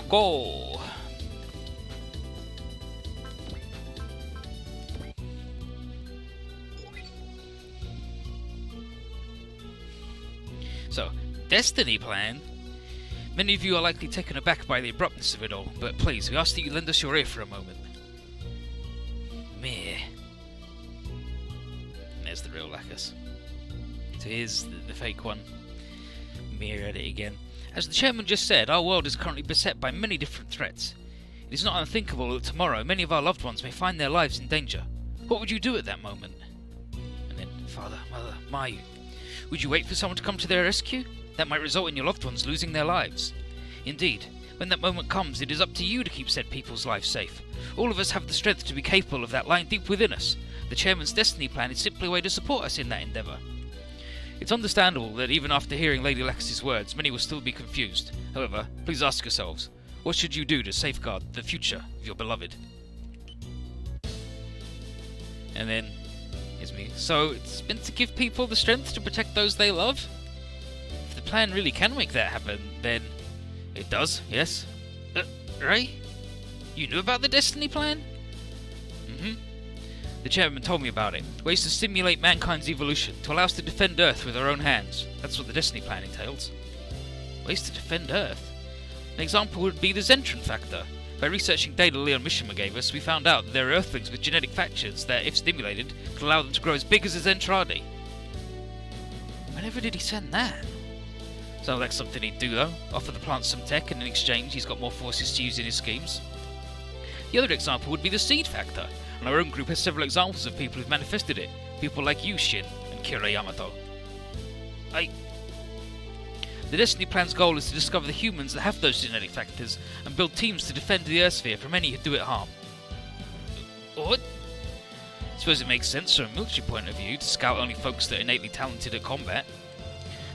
to go. So, Destiny Plan? Many of you are likely taken aback by the abruptness of it all, but please, we ask that you lend us your ear for a moment. Meh. There's the real Lacus. So here's the fake one. Meh at it again. As the chairman just said, our world is currently beset by many different threats. It is not unthinkable that tomorrow many of our loved ones may find their lives in danger. What would you do at that moment? And then, Father, Mother, Mayu, would you wait for someone to come to their rescue? That might result in your loved ones losing their lives. Indeed, when that moment comes, it is up to you to keep said people's lives safe. All of us have the strength to be capable of that lying deep within us. The chairman's destiny plan is simply a way to support us in that endeavour. It's understandable that even after hearing Lady Lacus's words, many will still be confused. However, please ask yourselves, what should you do to safeguard the future of your beloved? And then, here's me. So, it's meant to give people the strength to protect those they love? If the plan really can make that happen, then it does, yes. Right? You knew about the Destiny Plan? The chairman told me about it. Ways to stimulate mankind's evolution, to allow us to defend Earth with our own hands. That's what the Destiny Plan entails. Ways to defend Earth? An example would be the Zentron factor. By researching data Leon Mishima gave us, we found out that there are Earthlings with genetic factors that, if stimulated, could allow them to grow as big as a Zentradi. Whenever did he send that? Sounds like something he'd do though. Offer the plants some tech, and in exchange he's got more forces to use in his schemes. The other example would be the seed factor, and our own group has several examples of people who've manifested it. People like you, Shin, and Kira Yamato. The Destiny Plan's goal is to discover the humans that have those genetic factors, and build teams to defend the Earthsphere from any who do it harm. What? I suppose it makes sense from a military point of view to scout only folks that are innately talented at combat.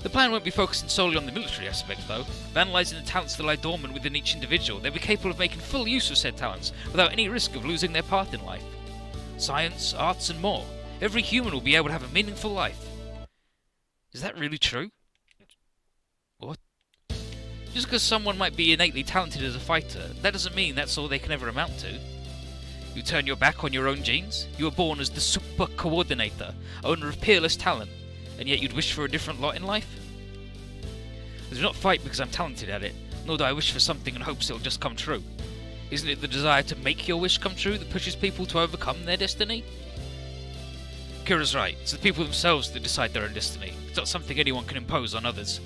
The plan won't be focusing solely on the military aspect though. By analysing the talents that lie dormant within each individual, they'll be capable of making full use of said talents without any risk of losing their path in life. Science, arts and more. Every human will be able to have a meaningful life. Is that really true? What? Just because someone might be innately talented as a fighter, that doesn't mean that's all they can ever amount to. You turn your back on your own genes? You were born as the super coordinator, owner of peerless talent, and yet you'd wish for a different lot in life? I do not fight because I'm talented at it, nor do I wish for something in hopes it'll just come true. Isn't it the desire to make your wish come true that pushes people to overcome their destiny? Kira's right, it's the people themselves that decide their own destiny. It's not something anyone can impose on others.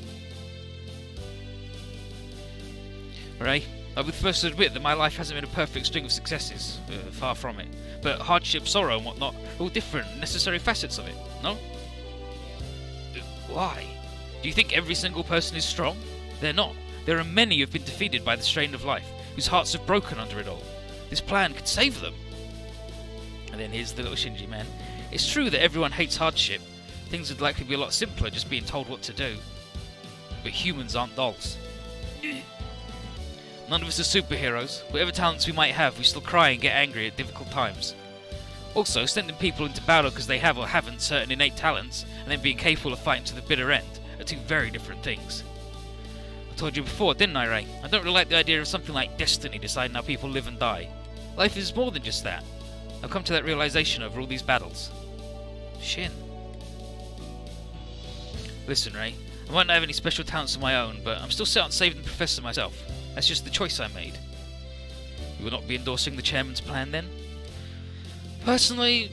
Right? I would first admit that my life hasn't been a perfect string of successes, far from it. But hardship, sorrow and whatnot are all different, necessary facets of it, no? Why? Do you think every single person is strong? They're not. There are many who've been defeated by the strain of life, whose hearts have broken under it all. This plan could save them. And then here's the little Shinji man. It's true that everyone hates hardship. Things would likely be a lot simpler just being told what to do. But humans aren't dolls. None of us are superheroes. Whatever talents we might have, we still cry and get angry at difficult times. Also, sending people into battle because they have or haven't certain innate talents, and then being capable of fighting to the bitter end, are two very different things. I told you before, didn't I, Ray? I don't really like the idea of something like destiny deciding how people live and die. Life is more than just that. I've come to that realization over all these battles. Shin. Listen, Ray, I might not have any special talents of my own, but I'm still set on saving the Professor myself. That's just the choice I made. You will not be endorsing the Chairman's plan, then? Personally,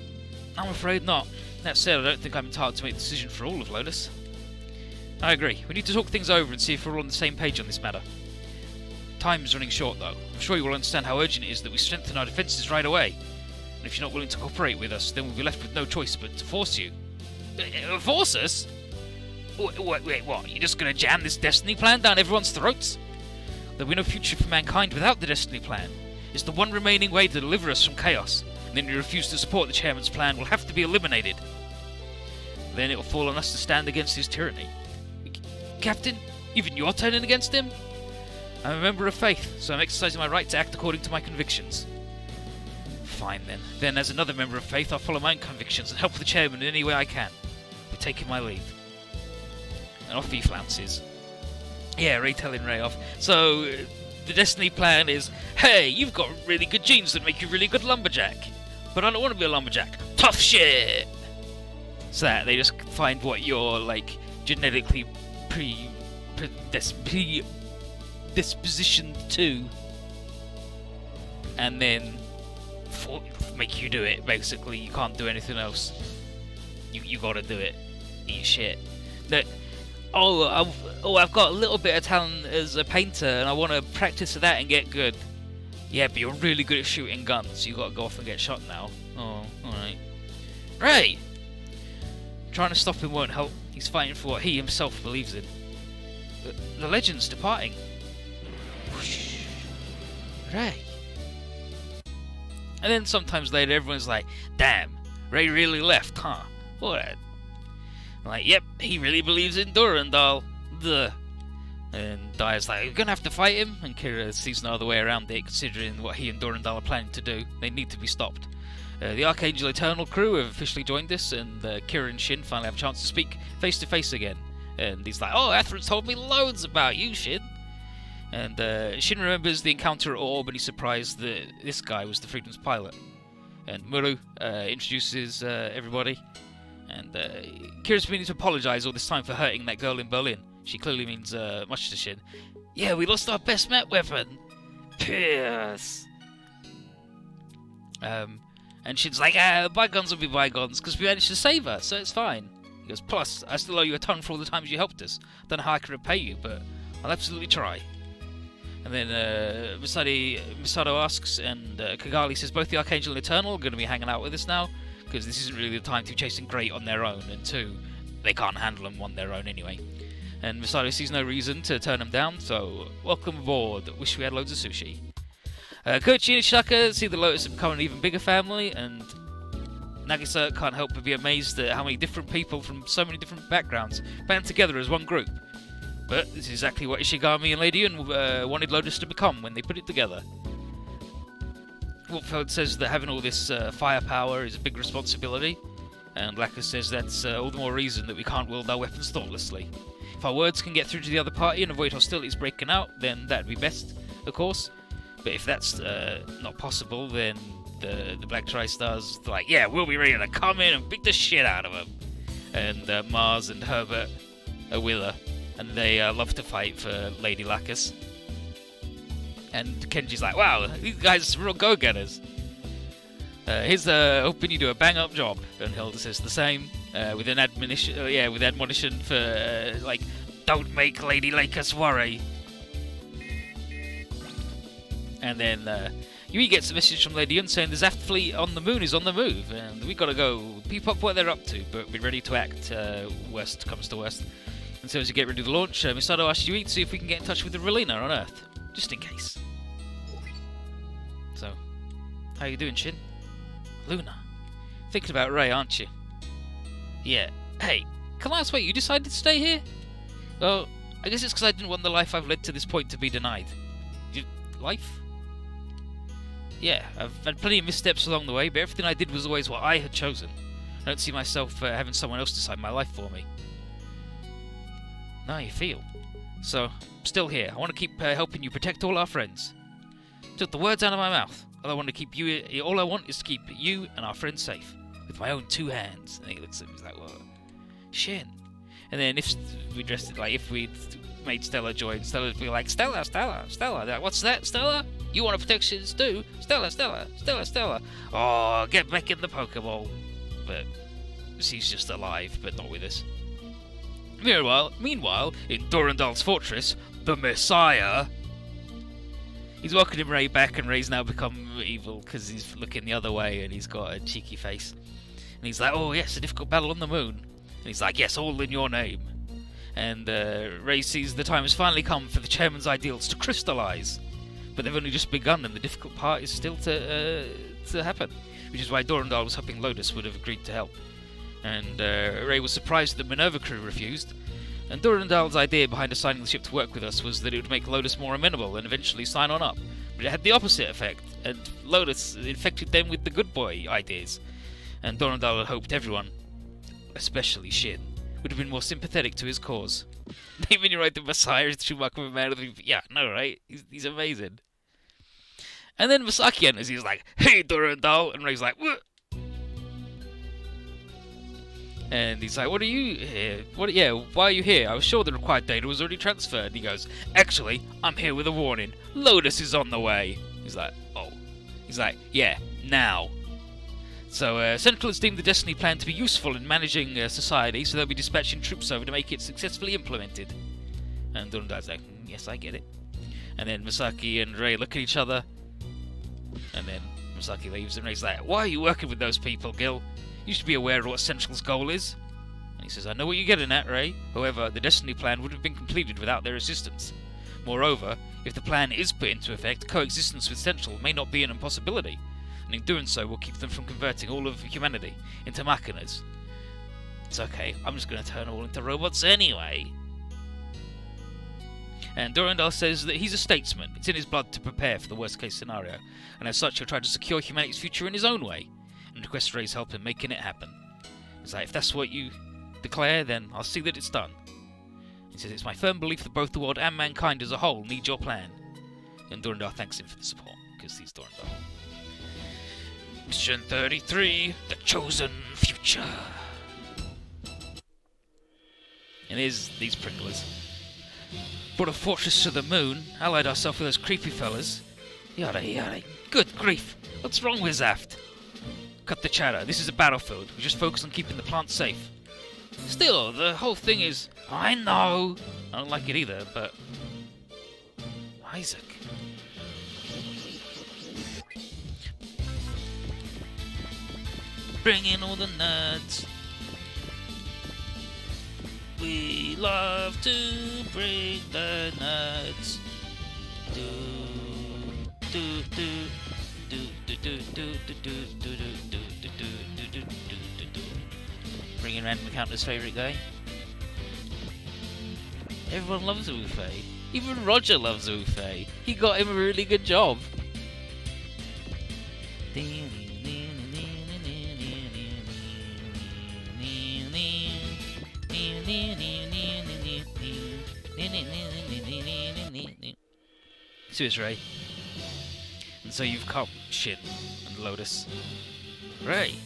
I'm afraid not. That said, I don't think I'm entitled to make a decision for all of Lotus. I agree. We need to talk things over and see if we're all on the same page on this matter. Time is running short, though. I'm sure you will understand how urgent it is that we strengthen our defences right away. And if you're not willing to cooperate with us, then we'll be left with no choice but to force you. Force us? Wait, what? You're just going to jam this Destiny Plan down everyone's throats? There'll be no future for mankind without the Destiny Plan. It's the one remaining way to deliver us from chaos. And then who refuse to support the Chairman's plan will have to be eliminated. Then it will fall on us to stand against his tyranny. Captain, even you're turning against him? I'm a member of faith, so I'm exercising my right to act according to my convictions. Fine then. Then as another member of faith, I'll follow my own convictions and help the Chairman in any way I can. We're taking my leave. And off he flounces. Yeah, Ray telling Ray off. So, the Destiny plan is, hey, you've got really good genes that make you a really good lumberjack, but I don't want to be a lumberjack. Tough shit. So that they just find what you're like genetically predispositioned to, and then make you do it. Basically, you can't do anything else. You gotta do it. Eat shit. That. I've got a little bit of talent as a painter, and I want to practice that and get good. Yeah, but you're really good at shooting guns. You gotta go off and get shot now. Oh, alright. Ray! Trying to stop him won't help. He's fighting for what he himself believes in. The legend's departing. Whoosh. Ray. And then sometimes later, everyone's like, damn, Ray really left, huh? What? Like, yep, he really believes in Durandal. Duh. And Dire's like, we're gonna have to fight him. And Kira sees no other way around it, considering what he and Durandal are planning to do. They need to be stopped. The Archangel Eternal crew have officially joined us, and Kira and Shin finally have a chance to speak face to face again. And he's like, oh, Atheron's told me loads about you, Shin. And Shin remembers the encounter at Orb, and he's surprised that this guy was the Freedom's pilot. And Muru introduces everybody. And Kira's been to apologise all this time for hurting that girl in Berlin. She clearly means much to Shin. Yeah, we lost our best met weapon. Pierce. And Shin's like, bygones will be bygones, because we managed to save her, so it's fine. He goes, plus, I still owe you a ton for all the times you helped us. Don't know how I can repay you, but I'll absolutely try. And then Misato asks, and Kigali says both the Archangel and Eternal are going to be hanging out with us now, because this isn't really the time to be chasing Great on their own, and two, they can't handle them on their own anyway. And Misato sees no reason to turn them down, so welcome aboard. Wish we had loads of sushi. Koichi and Shaka see the Lotus have become an even bigger family, and Nagisa can't help but be amazed at how many different people from so many different backgrounds band together as one group. But this is exactly what Ishigami and Lady Yun wanted Lotus to become when they put it together. Wolfeld says that having all this firepower is a big responsibility, and Lacus says that's all the more reason that we can't wield our weapons thoughtlessly. If our words can get through to the other party and avoid hostilities breaking out, then that'd be best, of course. But if that's not possible, then the Black Tri-Stars are like, yeah, we'll be ready to come in and beat the shit out of them. And Mars and Herbert are with her, and they love to fight for Lady Lacus. And Kenji's like, wow, these guys are real go-getters. Here's hoping you do a bang-up job. And Hilda says the same, with an admonition for, like, don't make Lady Lacus worry. And then Yui gets a message from Lady Yun saying the Zaft fleet on the moon is on the move, and we gotta go peep up what they're up to, but be ready to act worst comes to worst. And so as you get ready to launch, Misato asks Yui to see if we can get in touch with the Relina on Earth, just in case. So, how you doing, Shin? Luna. Thinking about Ray, aren't you? Yeah. Hey, can I ask why you decided to stay here? Well, I guess it's because I didn't want the life I've led to this point to be denied. Life? Yeah, I've had plenty of missteps along the way, but everything I did was always what I had chosen. I don't see myself having someone else decide my life for me. Now you feel. So, I'm still here. I want to keep helping you protect all our friends. Took the words out of my mouth. All I want is to keep you and our friends safe. With my own two hands. And he looks at me, he's like, well, Shin. And then if we dressed it like, if we made Stella join, Stella would be like, Stella. They're like, what's that, Stella? You want protections too? Stella. Oh, get back in the Pokeball. But she's just alive, but not with us. Meanwhile, in Durandal's fortress, the Messiah. He's welcoming Ray back, and Ray's now become evil because he's looking the other way and he's got a cheeky face. And he's like, oh yes, a difficult battle on the moon. And he's like, yes, all in your name. And Ray sees the time has finally come for the chairman's ideals to crystallise. But they've only just begun, and the difficult part is still to happen. Which is why Durandal was hoping Lotus would have agreed to help. And Ray was surprised that Minerva crew refused. And Durandal's idea behind assigning the ship to work with us was that it would make Lotus more amenable and eventually sign on up. But it had the opposite effect, and Lotus infected them with the good boy ideas. And Durandal had hoped everyone, especially Shin, would have been more sympathetic to his cause. Naming your right the Messiah is too much of a man of the... Yeah, no, right? He's amazing. And then Masaki enters, he's like, "Hey, Durandal," and Ray's like, "What?" And he's like, "What are you here? Why are you here? I was sure the required data was already transferred." And he goes, "Actually, I'm here with a warning. Lotus is on the way." He's like, "Oh." He's like, "Yeah, now." So, Central has deemed the Destiny plan to be useful in managing society, so they'll be dispatching troops over to make it successfully implemented. And Durandal's like, "Yes, I get it." And then Masaki and Ray look at each other. And then Masaki leaves, and Ray's like, "Why are you working with those people, Gil? You should be aware of what Central's goal is." And he says, "I know what you're getting at, Ray. However, the Destiny plan would have been completed without their assistance. Moreover, if the plan is put into effect, coexistence with Central may not be an impossibility, and in doing so will keep them from converting all of humanity into machinas. It's okay, I'm just going to turn all into robots anyway." And Durandal says that he's a statesman. It's in his blood to prepare for the worst case scenario, and as such he'll try to secure humanity's future in his own way, and requests Ray's help in making it happen. He's like, "If that's what you declare, then I'll see that it's done." He says, "It's my firm belief that both the world and mankind as a whole need your plan." And Durandal thanks him for the support, because he's Durandal. Mission 33, The Chosen Future. And here's these pricklers. "Brought a fortress to the moon, allied ourselves with those creepy fellas. Yada yada. Good grief, what's wrong with Zaft? Cut the chatter, this is a battlefield. We just focus on keeping the plant safe. Still, the whole thing is..." "I know. I don't like it either, but..." Isaac. Bring in all the nerds. We love to bring the nerds. Do do do do do do do do do do do do do. Bring in random encounter's favourite guy. Everyone loves Wu Fei. Even Roger loves Wu Fei. He got him a really good job. Serious, Ray. And so you've come, Shin and Lotus. Ray?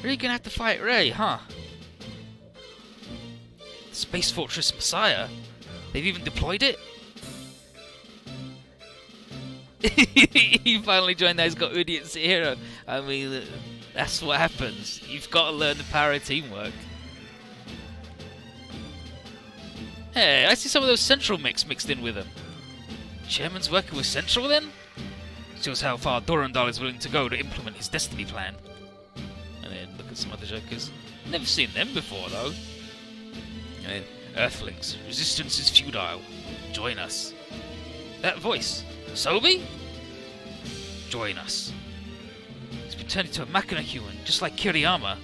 Really gonna have to fight Ray, huh? Space Fortress Messiah? They've even deployed it? He finally joined that. He's got Idiot's hero. I mean, that's what happens. You've got to learn the power of teamwork. Hey, I see some of those Central mixed in with them. Chairman's working with Central then? Shows how far Durandal is willing to go to implement his destiny plan. And then look at some other jokers. Never seen them before though. And then, Earthlings, resistance is futile. Join us. That voice. Sobi? Join us. He's been turned into a machina human, just like Kiriyama.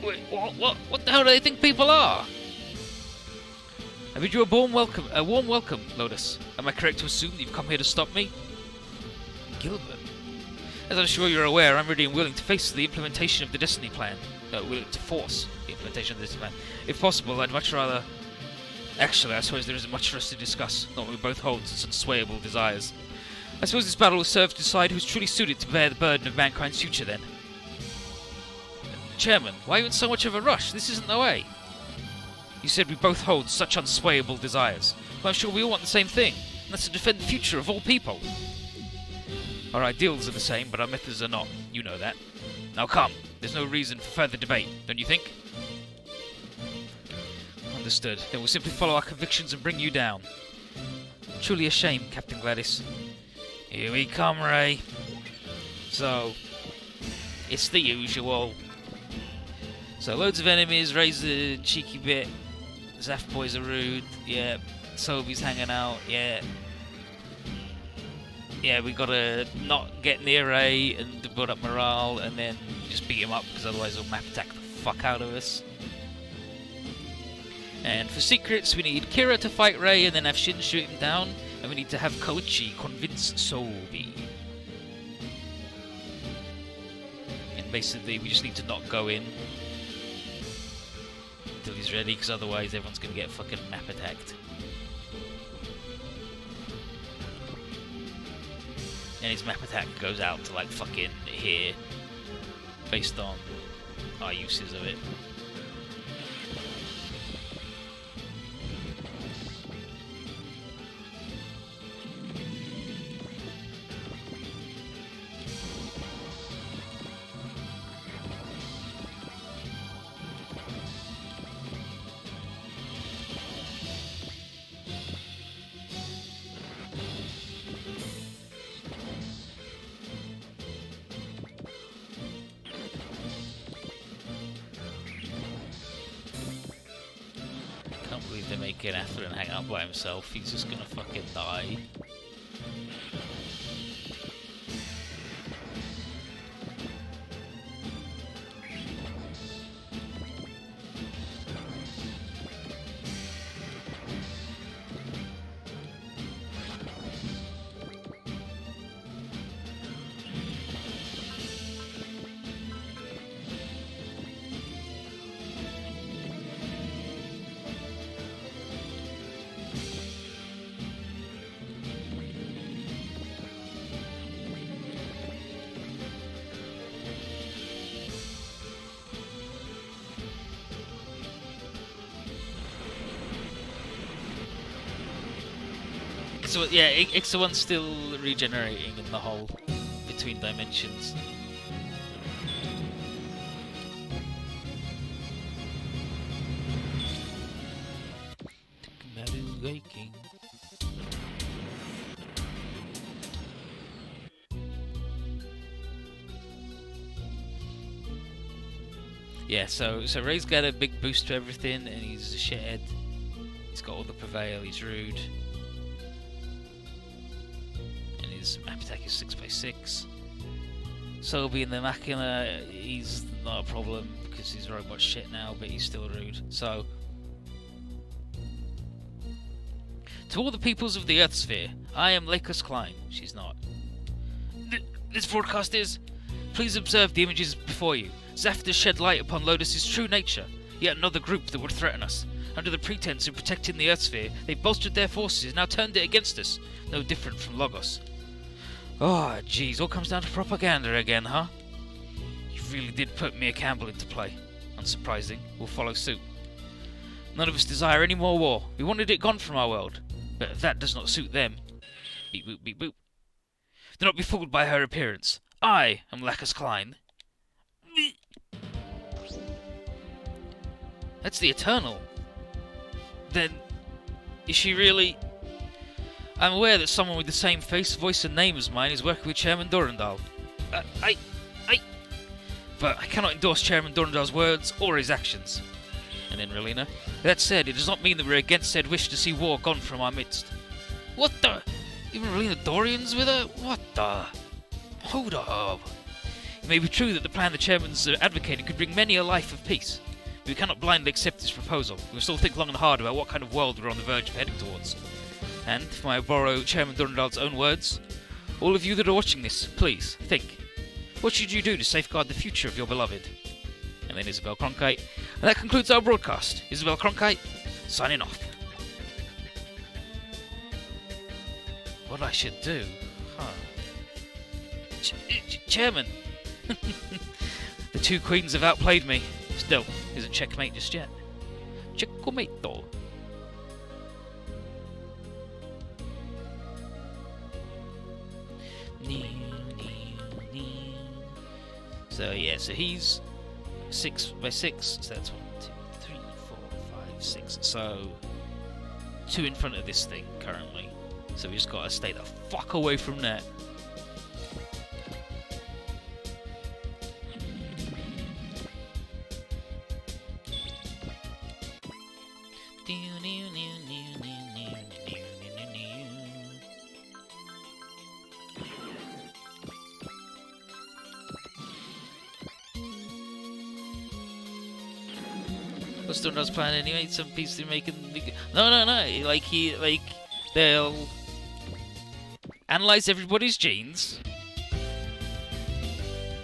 Wait, what the hell do they think people are? I bid you a warm welcome, Lotus. Am I correct to assume that you've come here to stop me? Gilbert. As I'm sure you're aware, I'm ready and willing to face the implementation of the Destiny Plan. No, willing to force the implementation of the Destiny Plan. If possible, I'd much rather... Actually, I suppose there isn't much for us to discuss, not when we both hold such unswayable desires. I suppose this battle will serve to decide who's truly suited to bear the burden of mankind's future then. Chairman, why are you in so much of a rush? This isn't the way. You said we both hold such unswayable desires. Well, I'm sure we all want the same thing, and that's to defend the future of all people. Our ideals are the same, but our methods are not. You know that. Now come, there's no reason for further debate, don't you think? Understood. Then we'll simply follow our convictions and bring you down. Truly a shame, Captain Gladys. Here we come, Ray. So, it's the usual. So, loads of enemies, Ray's a cheeky bit. Zaft boys are rude, yeah. Sobi's hanging out, yeah. Yeah, we gotta not get near Ray and to build up morale and then just beat him up because otherwise he'll map attack the fuck out of us. And for secrets, we need Kira to fight Ray and then have Shin shoot him down. And we need to have Koichi convince Sobi. And basically, we just need to not go in. until he's ready, because otherwise everyone's going to get fucking map attacked. And his map attack goes out to like fucking here, based on our uses of it. They're making Athlon hang out by himself. He's just gonna fucking die. So yeah, Ixawan's still regenerating in the hole between dimensions. Yeah, so Ray's got a big boost to everything, and he's a shithead. He's got all the prevail. He's rude. His map attack is 6x6. Sobi and the Machina, he's not a problem because he's robot shit now, but he's still rude. So, to all the peoples of the Earth Sphere, I am Lakers Klein. She's not. This broadcast is. Please observe the images before you. Zephyr shed light upon Lodis's true nature. Yet another group that would threaten us. Under the pretense of protecting the Earth Sphere, they've bolstered their forces and now turned it against us. No different from Logos. Oh, jeez, all comes down to propaganda again, huh? You really did put Mia Campbell into play. Unsurprising, we'll follow suit. None of us desire any more war. We wanted it gone from our world. But that does not suit them. Beep boop, beep boop. Do not be fooled by her appearance. I am Lacus Klein. That's the Eternal. Then, is she really... I'm aware that someone with the same face, voice and name as mine is working with Chairman Durandal. But I cannot endorse Chairman Durandal's words or his actions. And then Relina. That said, it does not mean that we're against said wish to see war gone from our midst. What the? Even Relina Dorian's with her? What the? Hold up. It may be true that the plan the Chairman's advocating could bring many a life of peace. But we cannot blindly accept his proposal. We must all think long and hard about what kind of world we're on the verge of heading towards. And, if I borrow Chairman Durandal's own words, all of you that are watching this, please, think. What should you do to safeguard the future of your beloved? And then Isabel Cronkite. And that concludes our broadcast. Isabel Cronkite, signing off. What I should do? Huh. Chairman! The two queens have outplayed me. Still, isn't checkmate just yet. Checkmate though. So yeah, so he's 6x6, so that's 1, 2, 3, 4, 5, 6. So 2 in front of this thing currently. So we just gotta stay the fuck away from that. What's Durandal's plan anyway? Some piece they're making. No. Like they'll analyze everybody's genes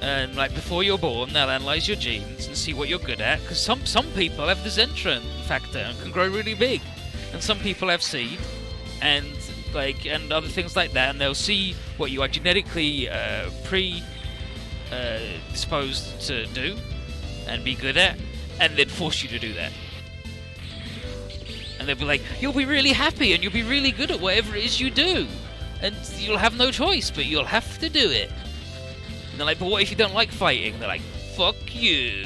And like before you're born, they'll analyze your genes and see what you're good at. Because some people have the Zentron factor and can grow really big, and some people have seed, and other things like that. And they'll see what you are genetically disposed to do and be good at, and then force you to do that. And they'll be like, you'll be really happy and you'll be really good at whatever it is you do, and you'll have no choice, but you'll have to do it. And they're like, but what if you don't like fighting? They're like, fuck you.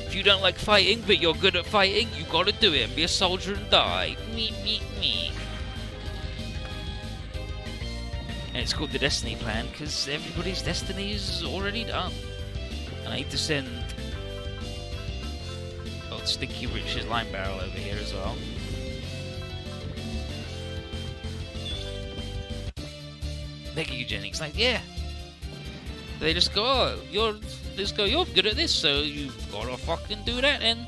If you don't like fighting, but you're good at fighting, you gotta do it and be a soldier and die. Me, me, me. And it's called the Destiny Plan, because everybody's destiny is already done. And I need to send old Stinky Rich's line barrel over here as well. Mega Eugenics, like, yeah. They just go, oh, you're good at this, so you've gotta fucking do that then.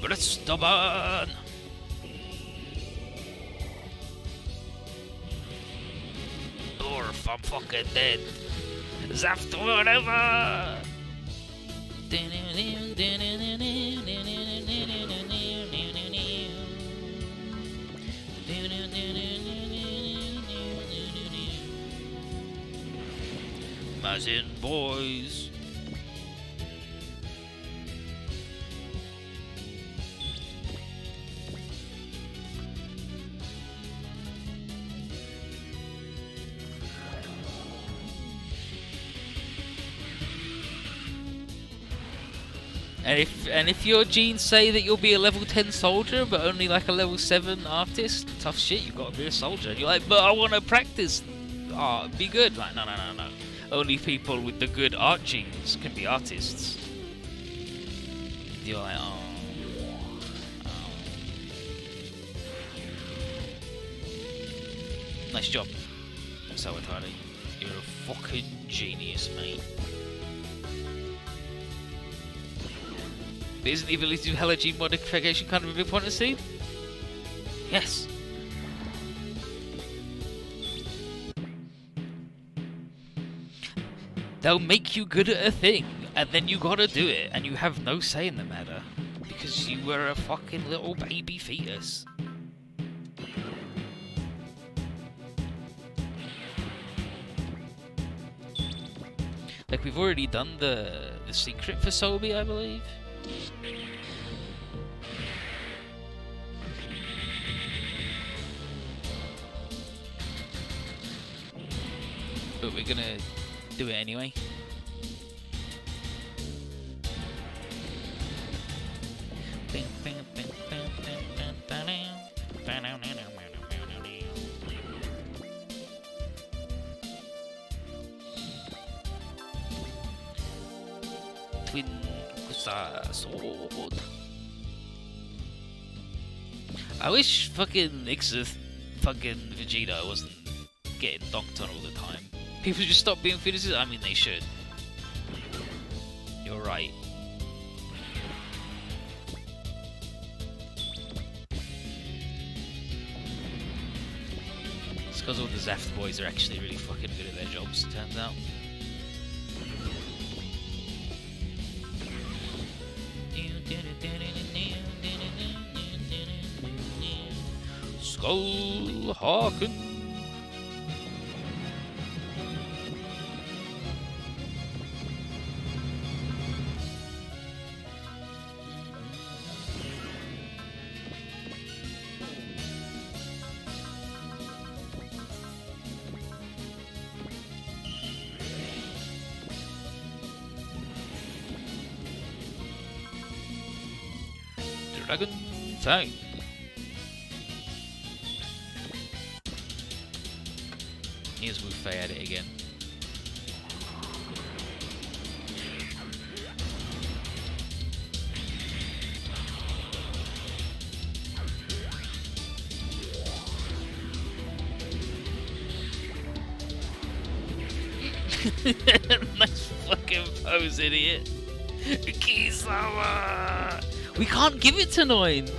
But it's stubborn. Or if I'm fucking dead, zaft whatever. Mazin boys. And if your genes say that you'll be a level 10 soldier, but only like a level 7 artist, tough shit, you've got to be a soldier. And you're like, but I want to practice art, be good. Like, no. Only people with the good art genes can be artists. You're like, oh. Nice job, Sawatari. You're a fucking genius, mate. But isn't the ability to do hella gene modification kind of a big point to see? Yes. They'll make you good at a thing, and then you gotta do it, and you have no say in the matter, because you were a fucking little baby fetus. Like, we've already done the secret for Sobi, I believe. But we're gonna do it anyway. Twin Kusa sword. I wish fucking Ixith, fucking Vegeta wasn't getting donked on all the time. People just stop being fetuses? I mean, they should. You're right. It's because all the Zaft boys are actually really fucking good at their jobs, it turns out. Skull Harken. Dragon Fang. Here's Wu Fei at it again. Nice fucking pose, idiot. Kisama! We can't give it to 9.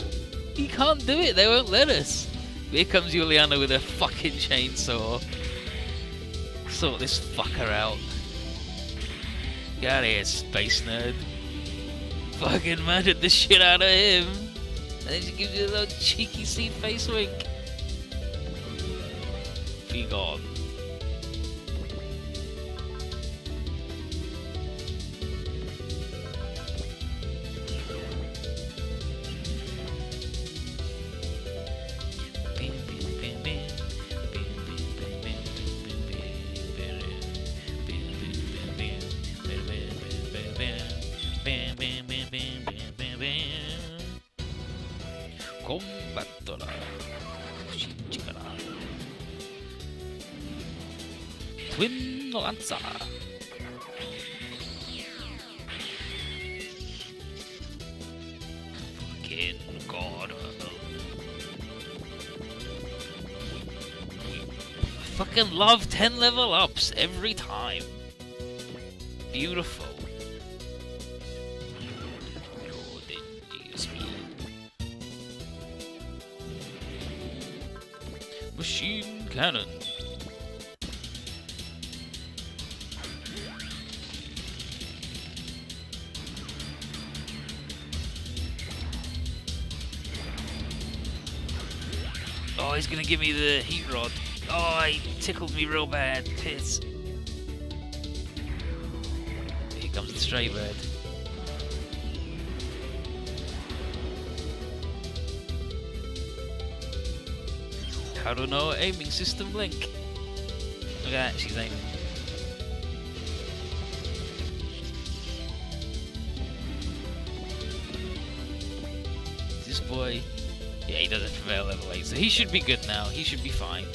He can't do it, they won't let us. Here comes Juliana with her fucking chainsaw. Sort this fucker out. Get out of here, space nerd. Fucking murdered the shit out of him. And then she gives you a little cheeky seed face wink. Be gone. Combattola. Twin Lanza. Fucking god. I fucking love 10 level ups every time. Beautiful. Machine cannon. Oh, he's gonna give me the heat rod. Oh, he tickled me real bad. Piss. Here comes the stray bird. I don't know, aiming system link. Look at that, she's aiming. This boy, yeah, he doesn't prevail level 8, so he should be good now. He should be fine.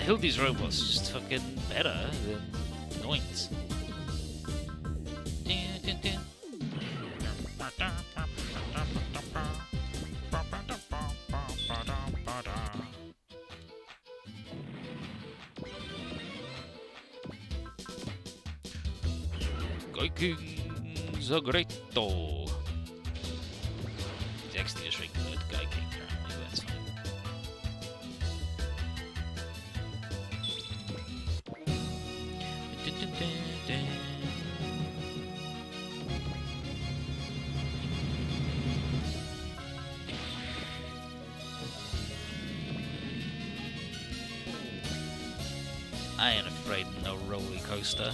Hildy's robots are just fucking better than Noin's. Gaiking Zagreto. He's actually just regular Gaiking currently, that's fine. I ain't afraid of no roller coaster.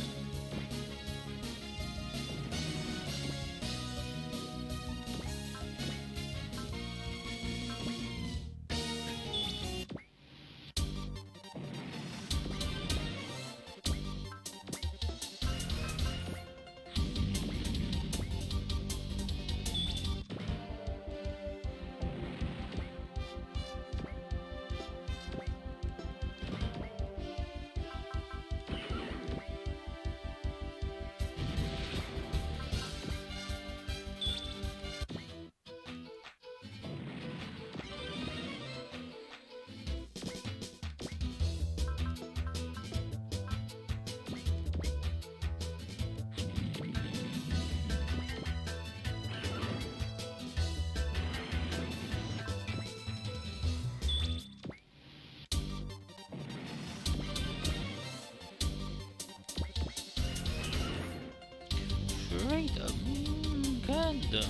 Gundam.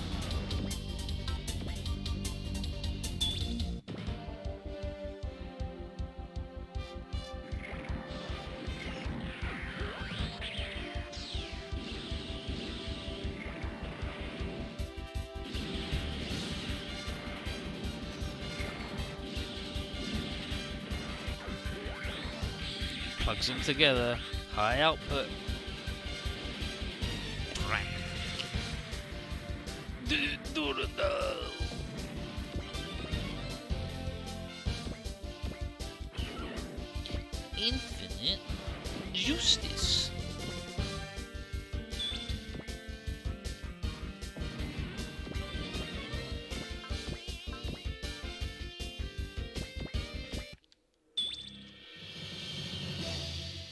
Plugs them together. High output. Infinite justice.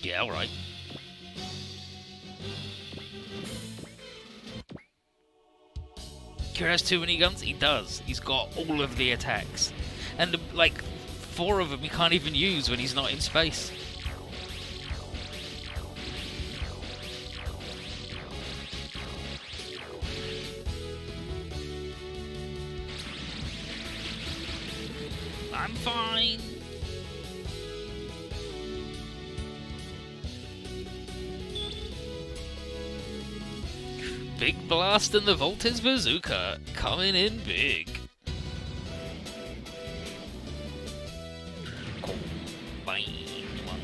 Yeah, alright. Kira has too many guns? He does. He's got all of the attacks. And, like, 4 of them he can't even use when he's not in space. I'm fine. Big blast and the Voltes Bazooka coming in big. Combine 1,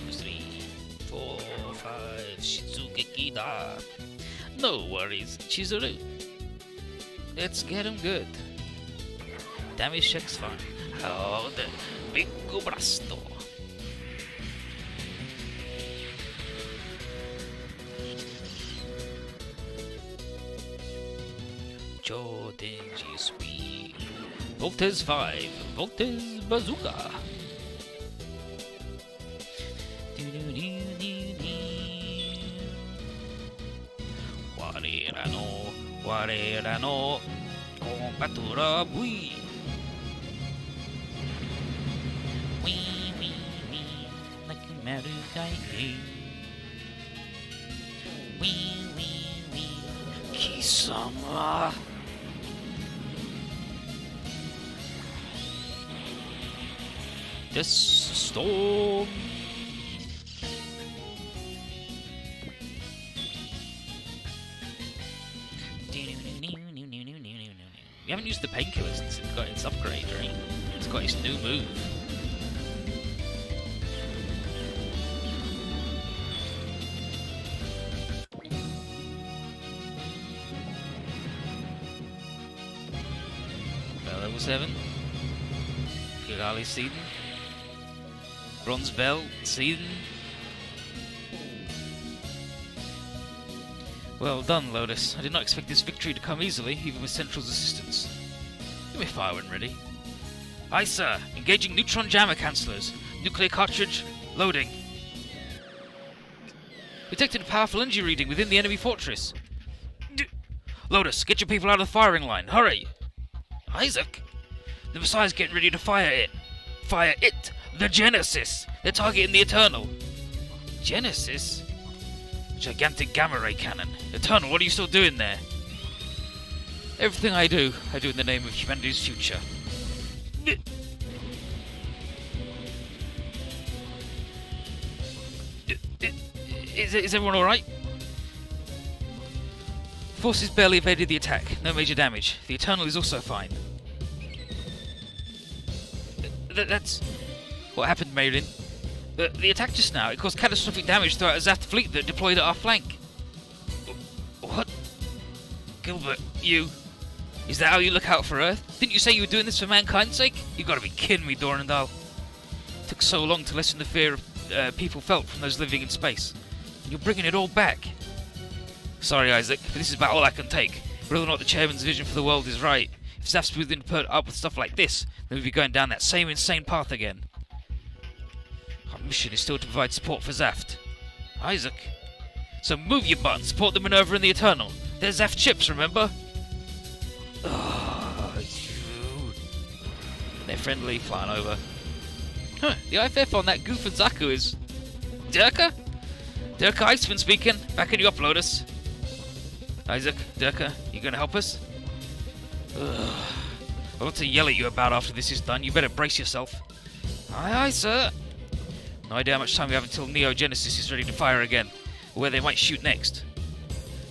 2, 3, 4, 5, Shizugeki da. No worries, Chizuru. Let's get him good. Damage check's fine. Oh, the big blasto. Dangerous speed. Voltes 5. Voltes Bazooka. Warera no combatura bui. Wee wee wee like a Marugai. Wee wee wee Kisama. This storm. We haven't used the painkiller since it got its upgrade, right? It's got its new move. Level 7. Kigali Seeden. Bronze Belt, Seeden. Well done, Lotus. I did not expect this victory to come easily, even with Central's assistance. Give me fire when ready. Aye, sir. Engaging neutron jammer cancellers. Nuclear cartridge, loading. Detected a powerful energy reading within the enemy fortress. Lotus, get your people out of the firing line. Hurry! Isaac? The Messiah's getting ready to fire it. Fire it! The Genesis! They're targeting the Eternal. Genesis? Gigantic gamma ray cannon. Eternal, what are you still doing there? Everything I do in the name of humanity's future. Is everyone alright? Forces barely evaded the attack. No major damage. The Eternal is also fine. That's... What happened, Maylin? The attack just now, it caused catastrophic damage throughout a Zaft fleet that deployed at our flank. What? Gilbert, you... Is that how you look out for Earth? Didn't you say you were doing this for mankind's sake? You gotta be kidding me, Dornendal. It took so long to lessen the fear people felt from those living in space. And you're bringing it all back. Sorry, Isaac, but this is about all I can take. Whether or not the chairman's vision for the world is right. If Zaft's willing to put up with stuff like this, then we'll be going down that same insane path again. Our mission is still to provide support for Zaft. Isaac? So move your butt and support the Minerva and the Eternal. They're Zaft ships, remember? Oh, you... They're friendly, flying over. Huh, the IFF on that goof and Zaku is... Durka? Durka Iceman speaking. Backing you up, Lotus. Isaac, Durka, you gonna help us? Ugh. I've got to yell at you about after this is done. You better brace yourself. Aye, aye, sir. No idea how much time we have until Neo Genesis is ready to fire again, or where they might shoot next.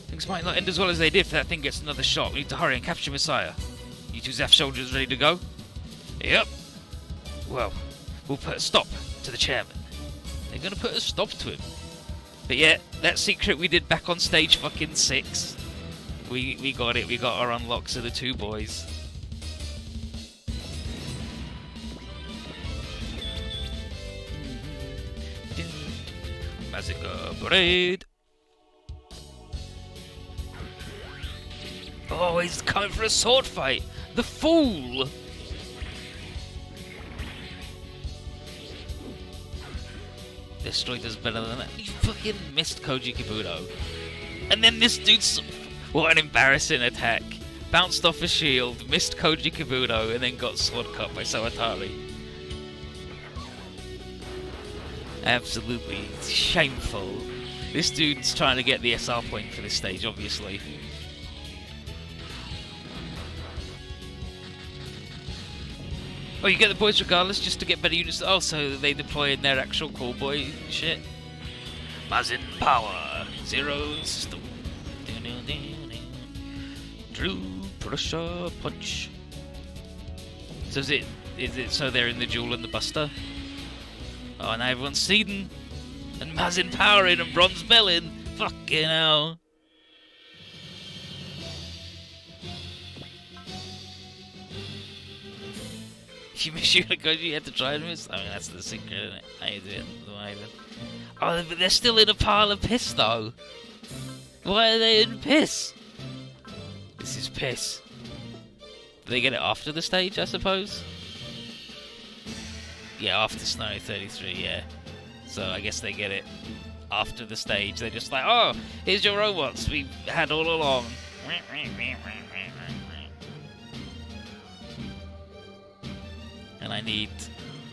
Things might not end as well as they did if that thing gets another shot. We need to hurry and capture Messiah. You two Zaft soldiers ready to go? Yep. Well, we'll put a stop to the chairman. They're going to put a stop to him. But yeah, that secret we did back on stage fucking 6. We got it. We got our unlocks of the 2 boys. Massacre Parade. Oh, he's coming for a sword fight. The fool. Destroy does better than that. You fucking missed Koji Kabuto. And then this dude's... What an embarrassing attack. Bounced off a shield, missed Koji Kabuto, and then got sword cut by Sawatari. Absolutely shameful. This dude's trying to get the SR point for this stage, obviously. Oh, you get the boys regardless, just to get better units. Oh, so they deploy in their actual call boy shit. Mazin power, zero system. True pressure punch. So is it so they're in the duel and the buster? Oh, now everyone's seeding and Mazin powering and bronze belling. Fucking hell. You had to try and miss. I mean, that's the secret, isn't it? How you doing? Oh, but they're still in a pile of piss, though. Why are they in piss? This is piss. Do they get it after the stage, I suppose? Yeah, after Snow 33, yeah. So I guess they get it after the stage. They're just like, oh, here's your robots we had all along. And I need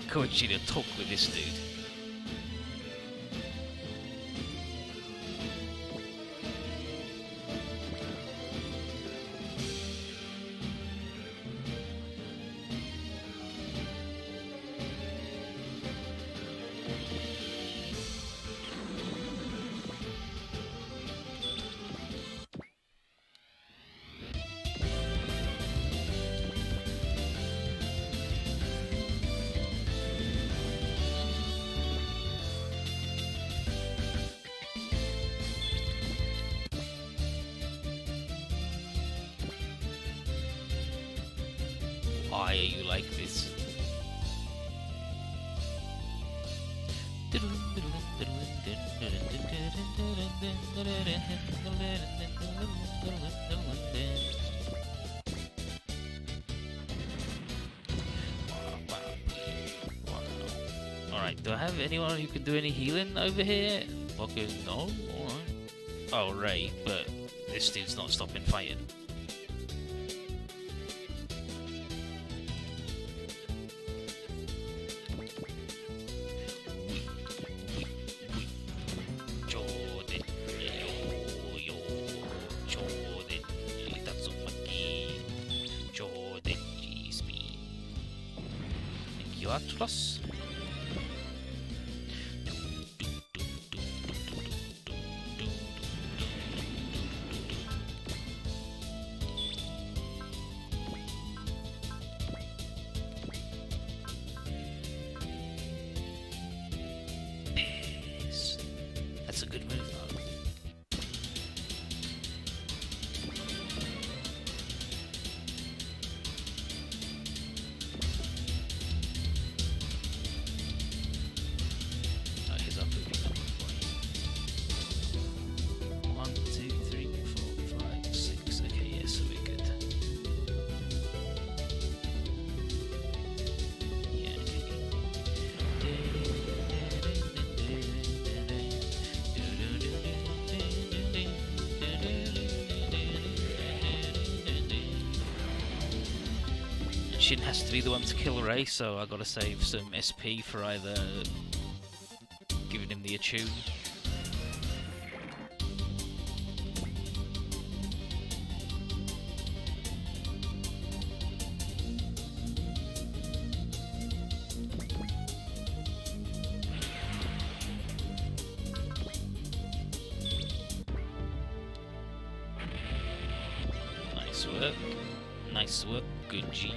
Koichi to talk with this dude. Why are you like this? Alright, do I have anyone who can do any healing over here? Okay, no? Alright. Oh, Ray, but this dude's not stopping fighting. Atlas. Yes. That's a good move, though. Shin has to be the one to kill Ray, so I gotta save some SP for either giving him the attune. Nice work. Nice work. Good G.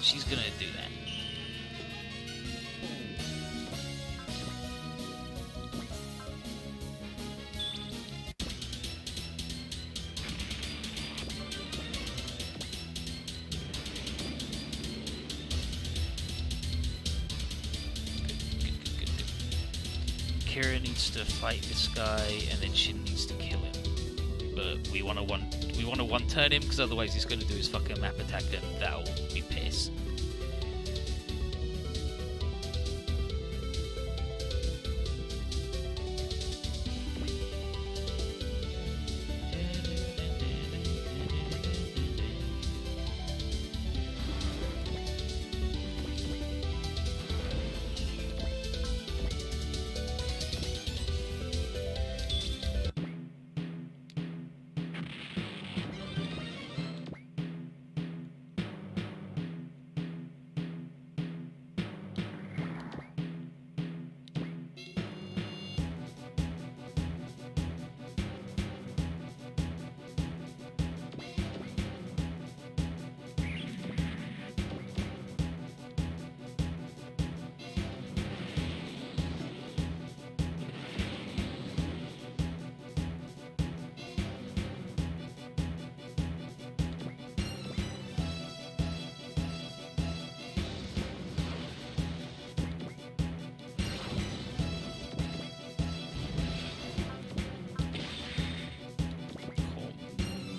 She's gonna do that. Kira needs to fight this guy, and then Shin needs to kill him. But we want to one turn him, because otherwise he's going to do his fucking map attack, and that'll be piss.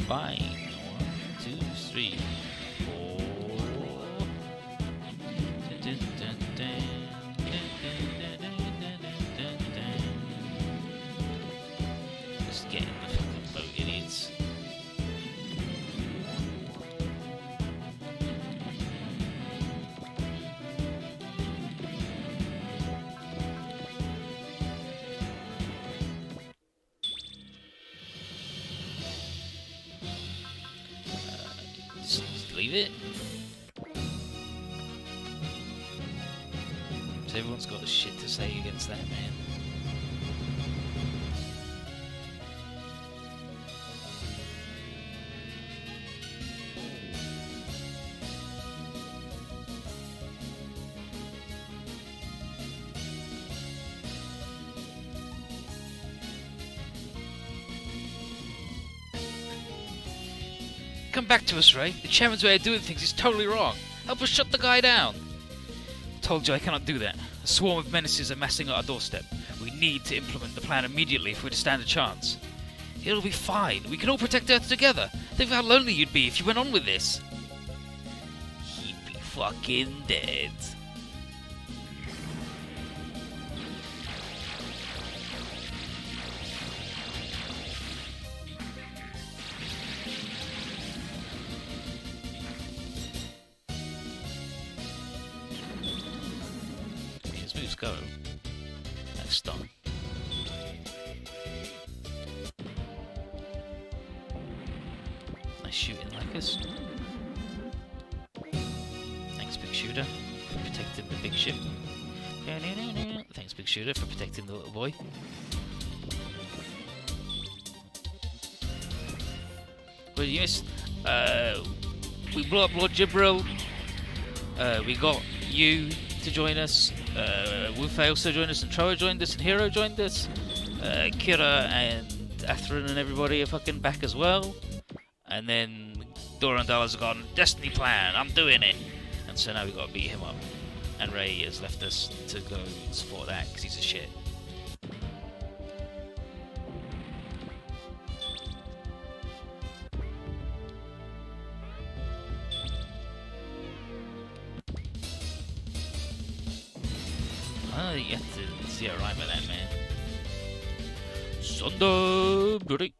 Fine. 1, 2, 3, 4. Just getting the fucking boat, idiots. Just leave it. So everyone's got shit to say against that, man. Come back to us, Ray. The chairman's way of doing things is totally wrong. Help us shut the guy down. Told you I cannot do that. A swarm of menaces are massing at our doorstep. We need to implement the plan immediately if we're to stand a chance. It'll be fine. We can all protect Earth together. Think of how lonely you'd be if you went on with this. He'd be fucking dead. Go. That's stun. Nice shooting, Lycus. Thanks, Big Shooter, for protecting the big ship. Thanks, Big Shooter, for protecting the little boy. Well, yes, we blew up Lord Jibril. We got you to join us. Wufei also joined us, and Troa joined us, and Hero joined us. Kira and Atherin and everybody are fucking back as well. And then Dorandalla's gone, Destiny plan, I'm doing it. And so now we've got to beat him up. And Ray has left us to go support that because he's a shit. Oh, you have to see a rhyme with that, man. Thunder break.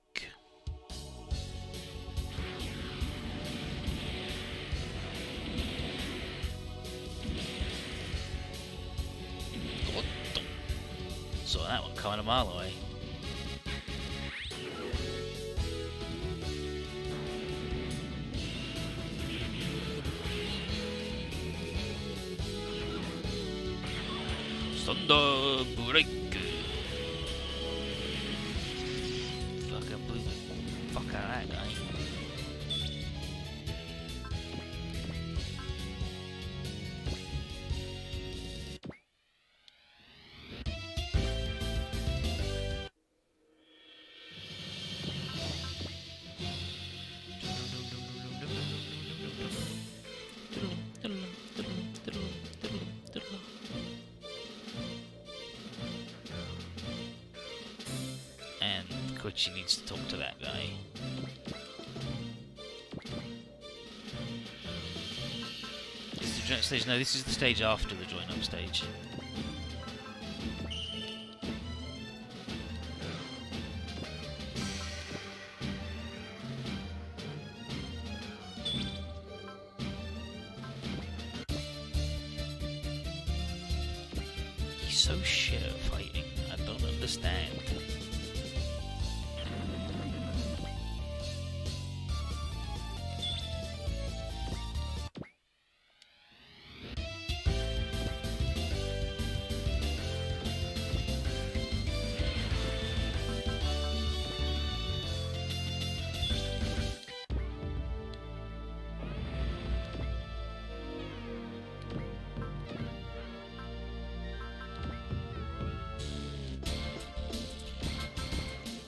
Saw that one coming a mile away. Thunder break. Fucking blew the fuck out of that guy. She needs to talk to that guy. This is the join-up stage? No, this is the stage after the join-up stage. He's so shit at fighting. I don't understand.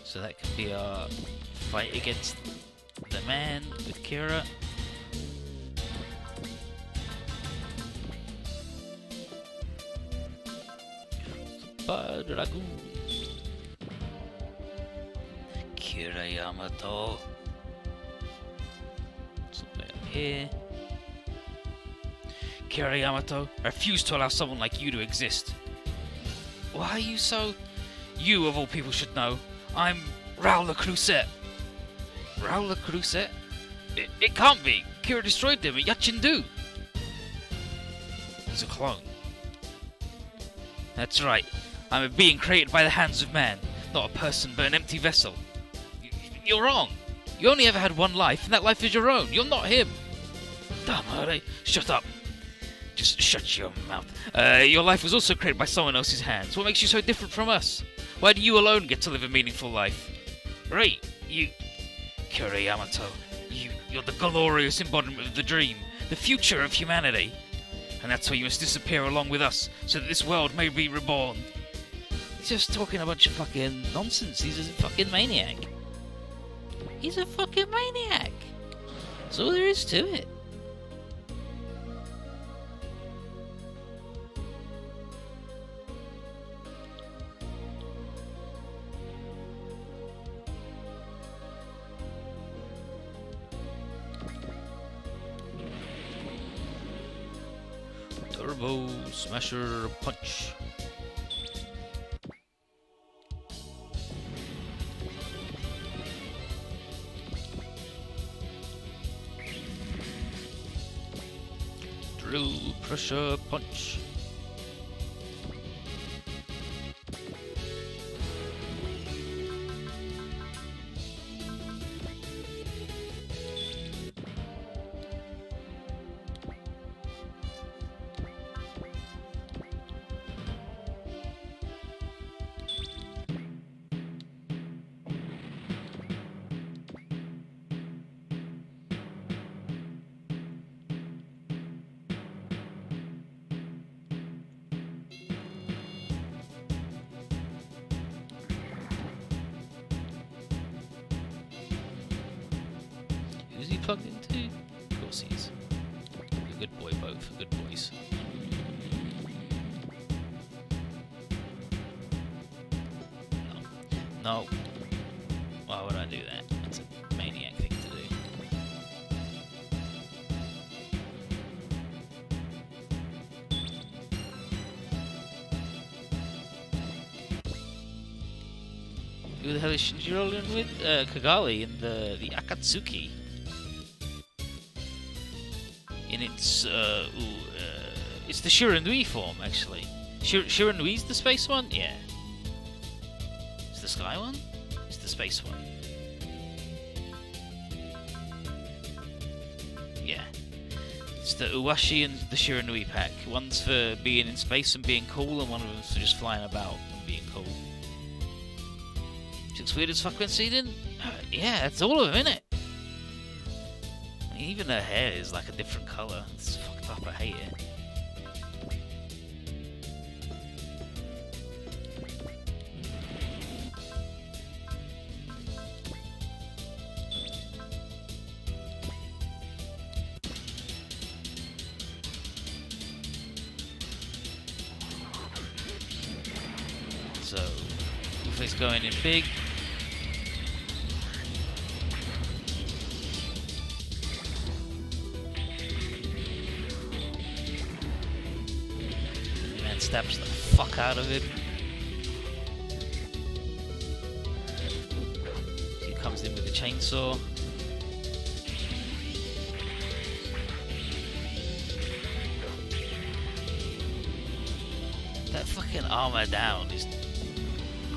So that could be our fight against the man with Kira. Dragoon. Kira Yamato. Something up here. Kira Yamato, I refuse to allow someone like you to exist. Why are you so... You, of all people, should know. I'm Raoul le Creuset. Raoul le Creuset? It can't be. Kira destroyed them at Yachindu. He's a clone. That's right. I'm a being created by the hands of man, not a person but an empty vessel. You're wrong. You only ever had one life, and that life is your own. You're not him. Damn, shut up. Just shut your mouth. Your life was also created by someone else's hands. What makes you so different from us? Why do you alone get to live a meaningful life? Right, you... Kira Yamato, you're the glorious embodiment of the dream, the future of humanity. And that's why you must disappear along with us, so that this world may be reborn. He's just talking a bunch of fucking nonsense. He's a fucking maniac. He's a fucking maniac. That's all there is to it. Turbo Smasher Punch. Drill Pressure Punch. Who's he plugged into? Of course he's a good boy, both are good boys. No. Why would I do that? That's a maniac thing to do. Who the hell is Shinjiro rolling with? Kigali and the Akatsuki. In its, it's the Shiranui form, actually. Shiranui's the space one? Yeah. Is the sky one? It's the space one. Yeah. It's the Uwashi and the Shiranui pack. One's for being in space and being cool, and one of them's for just flying about and being cool. Looks weird as fuck when seen in. Yeah, it's all of them, innit? I mean, even her hair is like a different colour. It's fucked up, I hate it. So, Luffy's going in big. stabs the fuck out of him. He comes in with a chainsaw. That fucking armor down is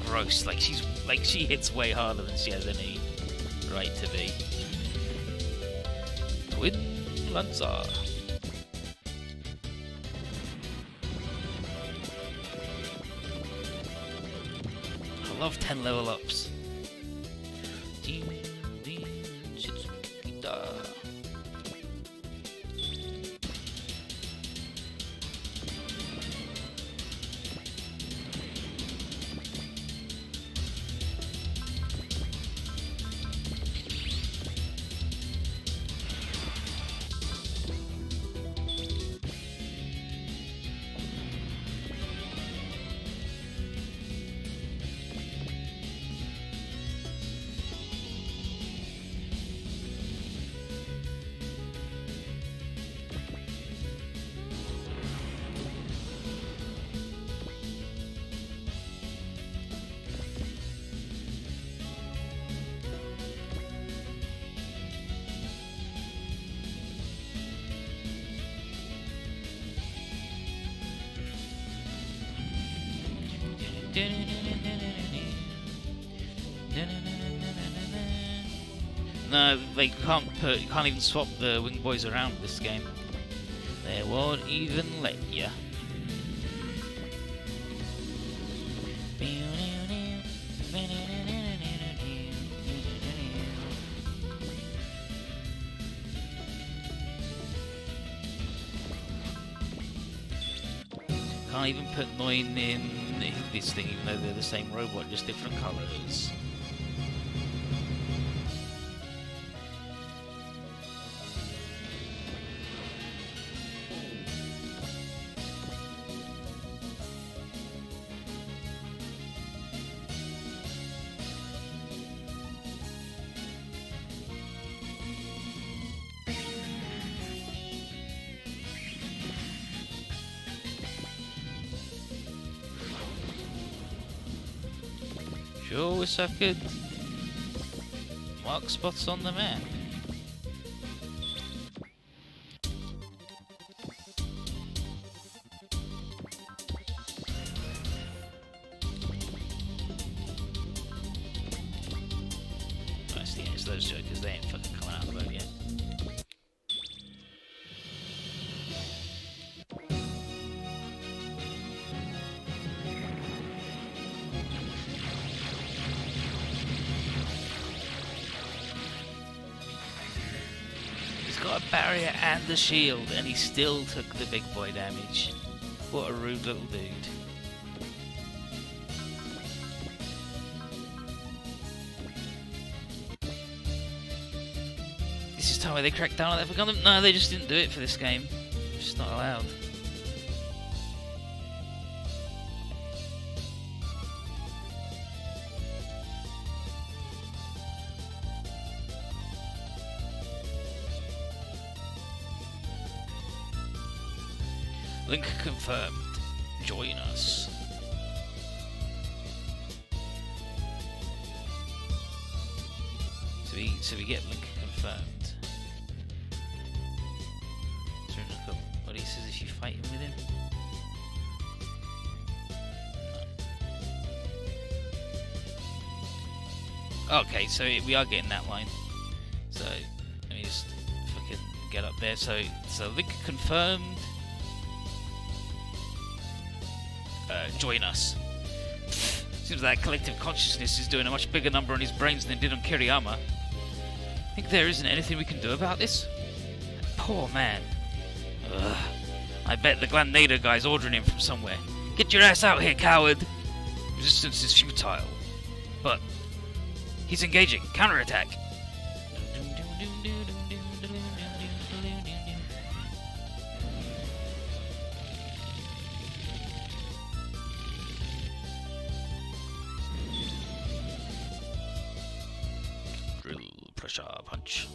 gross. Like she hits way harder than she has any right to be. Twin Lancer. I love 10 level ups. No, they can't even swap the wing boys around this game. They won't even let ya. Can't even put 9 in this thing, even though they're the same robot, just different colours. Sure wish I could mark spots on the map. Nice, yeah, it's those jokers, they ain't fucking coming out of the boat yet. Got a barrier and a shield, and he still took the big boy damage. What a rude little dude. This is time where they cracked down on that for Gundam. No, they just didn't do it for this game. It's just not allowed. Link confirmed. Join us. So we get Link confirmed. So look up what he says if you fight him with him. No. Okay, so we are getting that line. So let me just fucking get up there. So Link confirmed. Join us. Seems like collective consciousness is doing a much bigger number on his brains than it did on Kiriyama. Think there isn't anything we can do about this? Poor man. Ugh. I bet the Glanada guy's ordering him from somewhere. Get your ass out here, coward! Resistance is futile. But he's engaging. Counterattack. Pressure punch.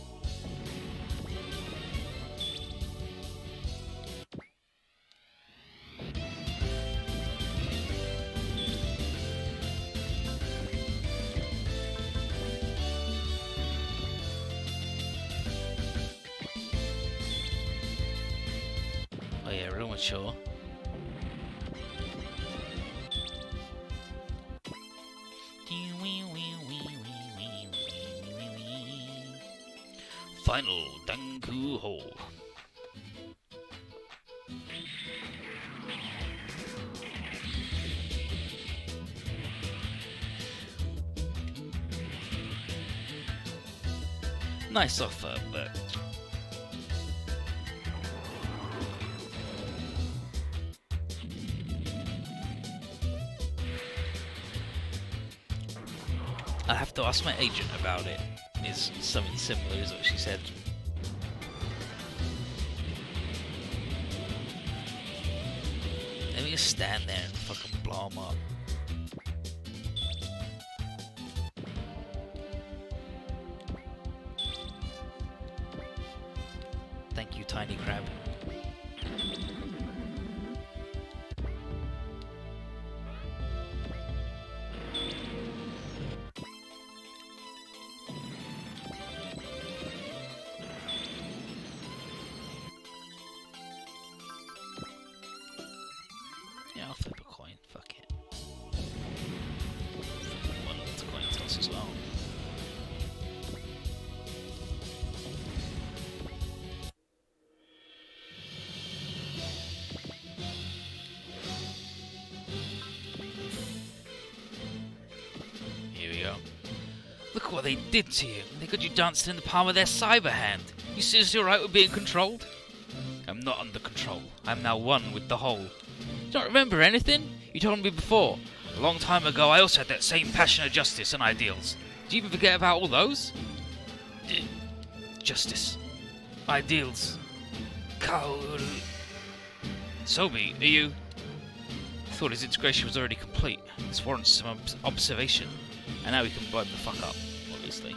Oh yeah, real mature. Final Danku hole. Nice offer, but I'll have to ask my agent about it. Is something similar, is what she said. Let me just stand there and fucking blow him up. Thank you, Tiny Crab. Yeah, I'll flip a coin. Fuck it. One of the coin toss as well. Here we go. Look what they did to you. They got you dancing in the palm of their cyber hand. You seriously alright with being controlled? I'm not under control. I'm now one with the whole. You don't remember anything? You told me before. A long time ago, I also had that same passion of justice and ideals. Do you even forget about all those? Justice. Ideals. Kaoru. Sobi, are you... I thought his integration was already complete. This warrants some observation. And now we can blow him the fuck up, obviously.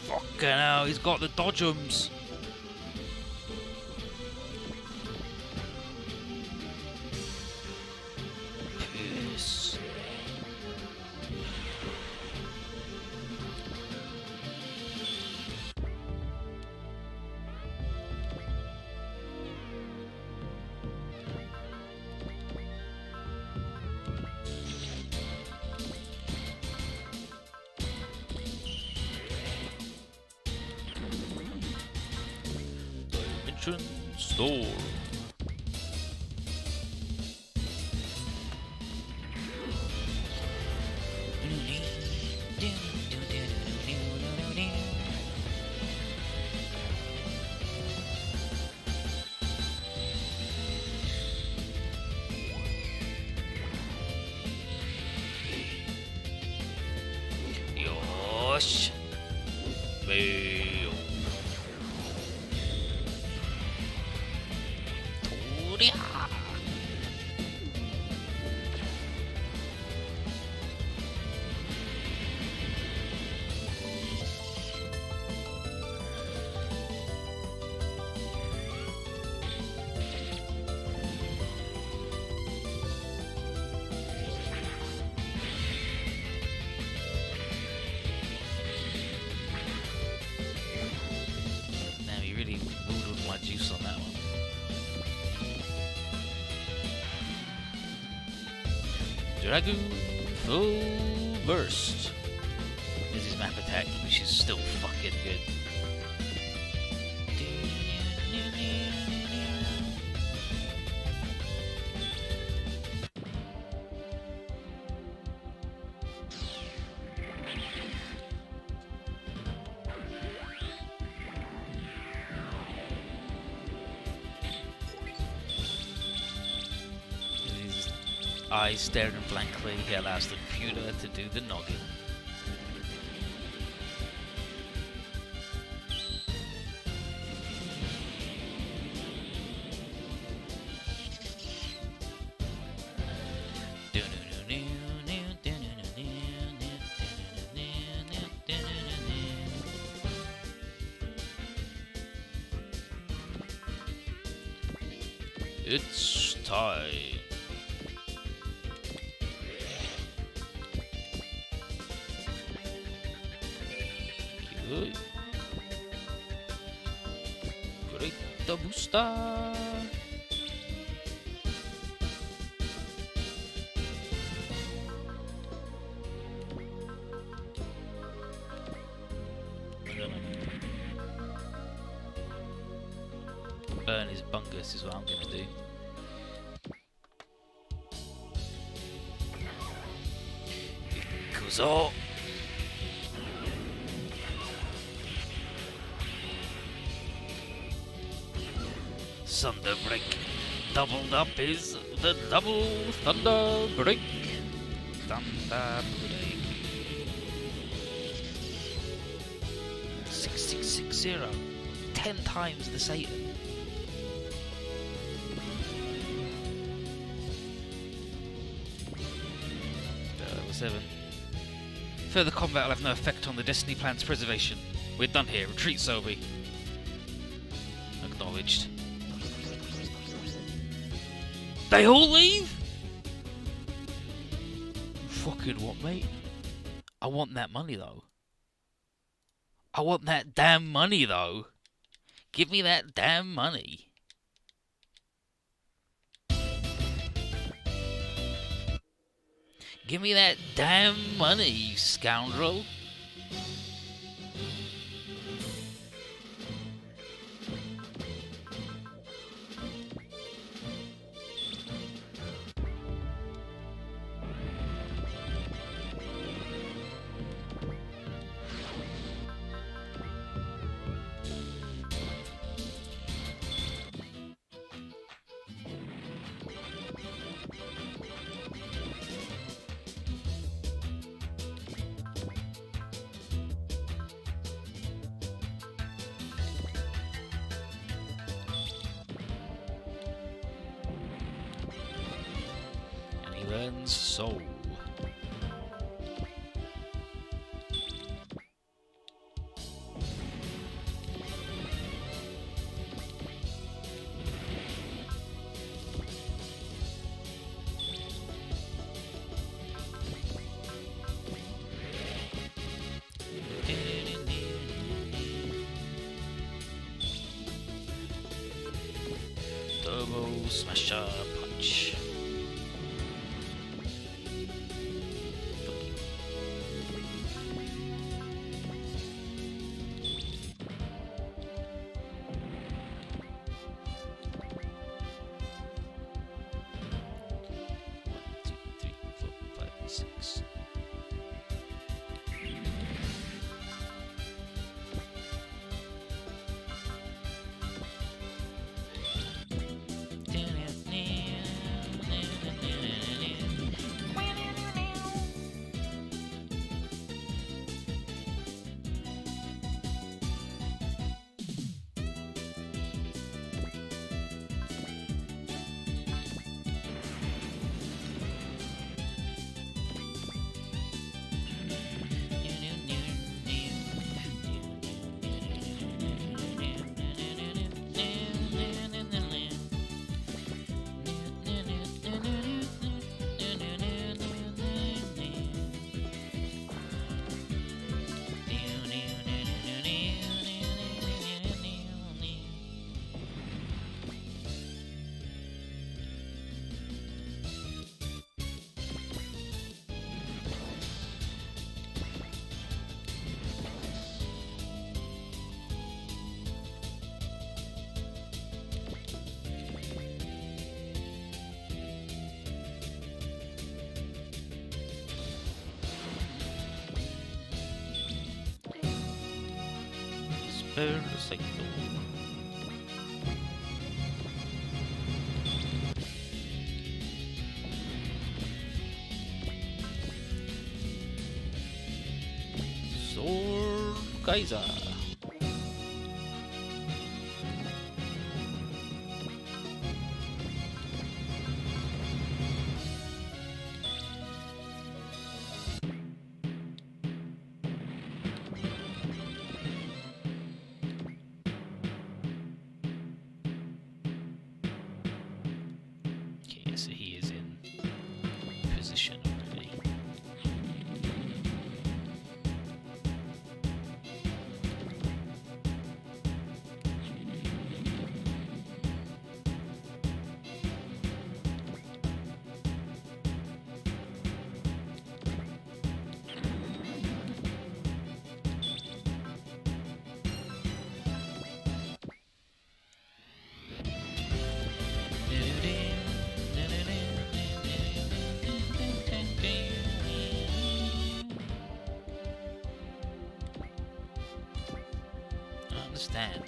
Fucking hell, he's got the dodgems. Piss. Store. Yosh. Juice on that one. Dragoon Full Burst is his map attack, which is still fucking good. Eyes staring blankly, he allows the computer to do the noggin. It's time. Good. Great the booster. Burn his bungus is what I'm gonna do. Kuzo! Thunder Break. Doubled up is the double Thunder Break. Thunder Break. 6660. 10 times the Satan. Level 7. Further combat will have no effect on the Destiny Plan's preservation. We're done here. Retreat, Sobi. Acknowledged. They all leave? Fucking what, mate? I want that money, though. I want that damn money, though. Give me that damn money. Give me that damn money, you scoundrel. Learns soul. Turbo Smasher Punch. Perfecto. Sword Kaiser. understand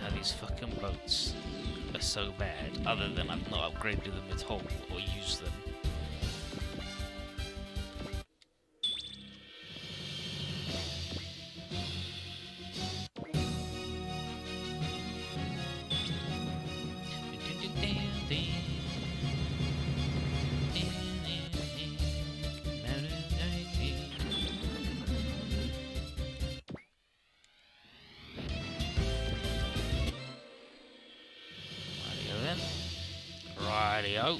how these fucking boats are so bad, other than I've not upgraded them at all or used them. Rightio.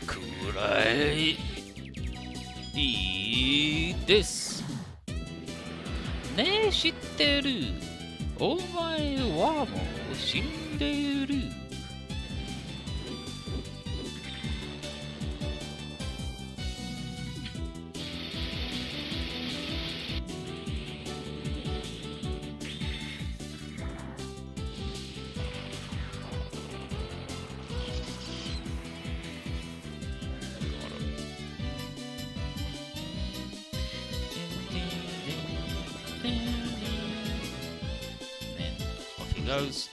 Could I eat this? Ne shitteru. Omae wa mo shinderu. Goes.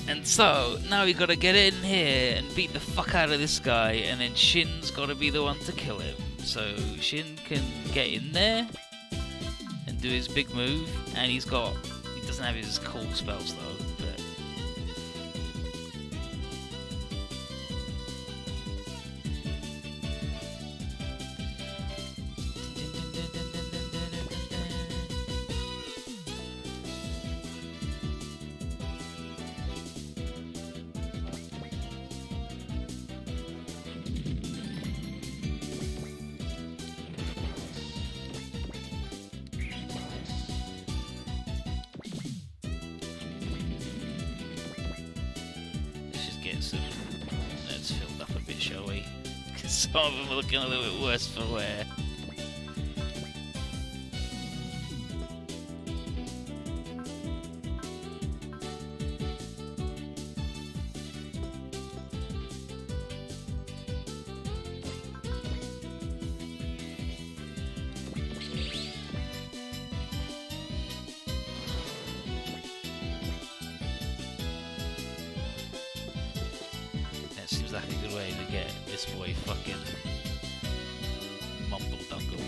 And so now we gotta get in here and beat the fuck out of this guy, and then Shin's gotta be the one to kill him. So Shin can get in there and do his big move, and he doesn't have his cool spells though. But let's fill up a bit, shall we? Because some of them are looking a little bit worse for wear. Seems like a good way to get this boy fucking mumble dungle.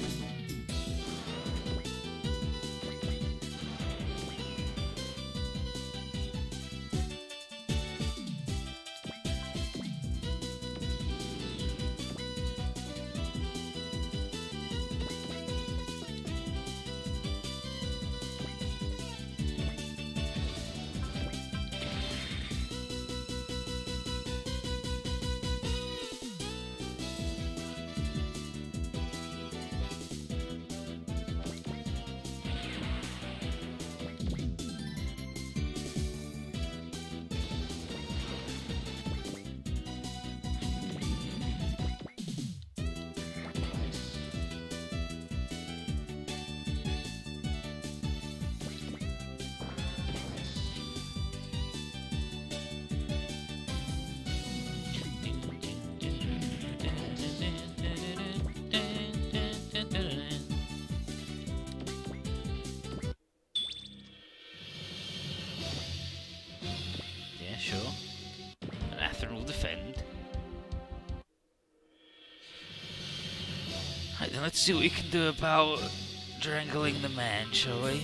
Let's see what we can do about strangling the man, shall we?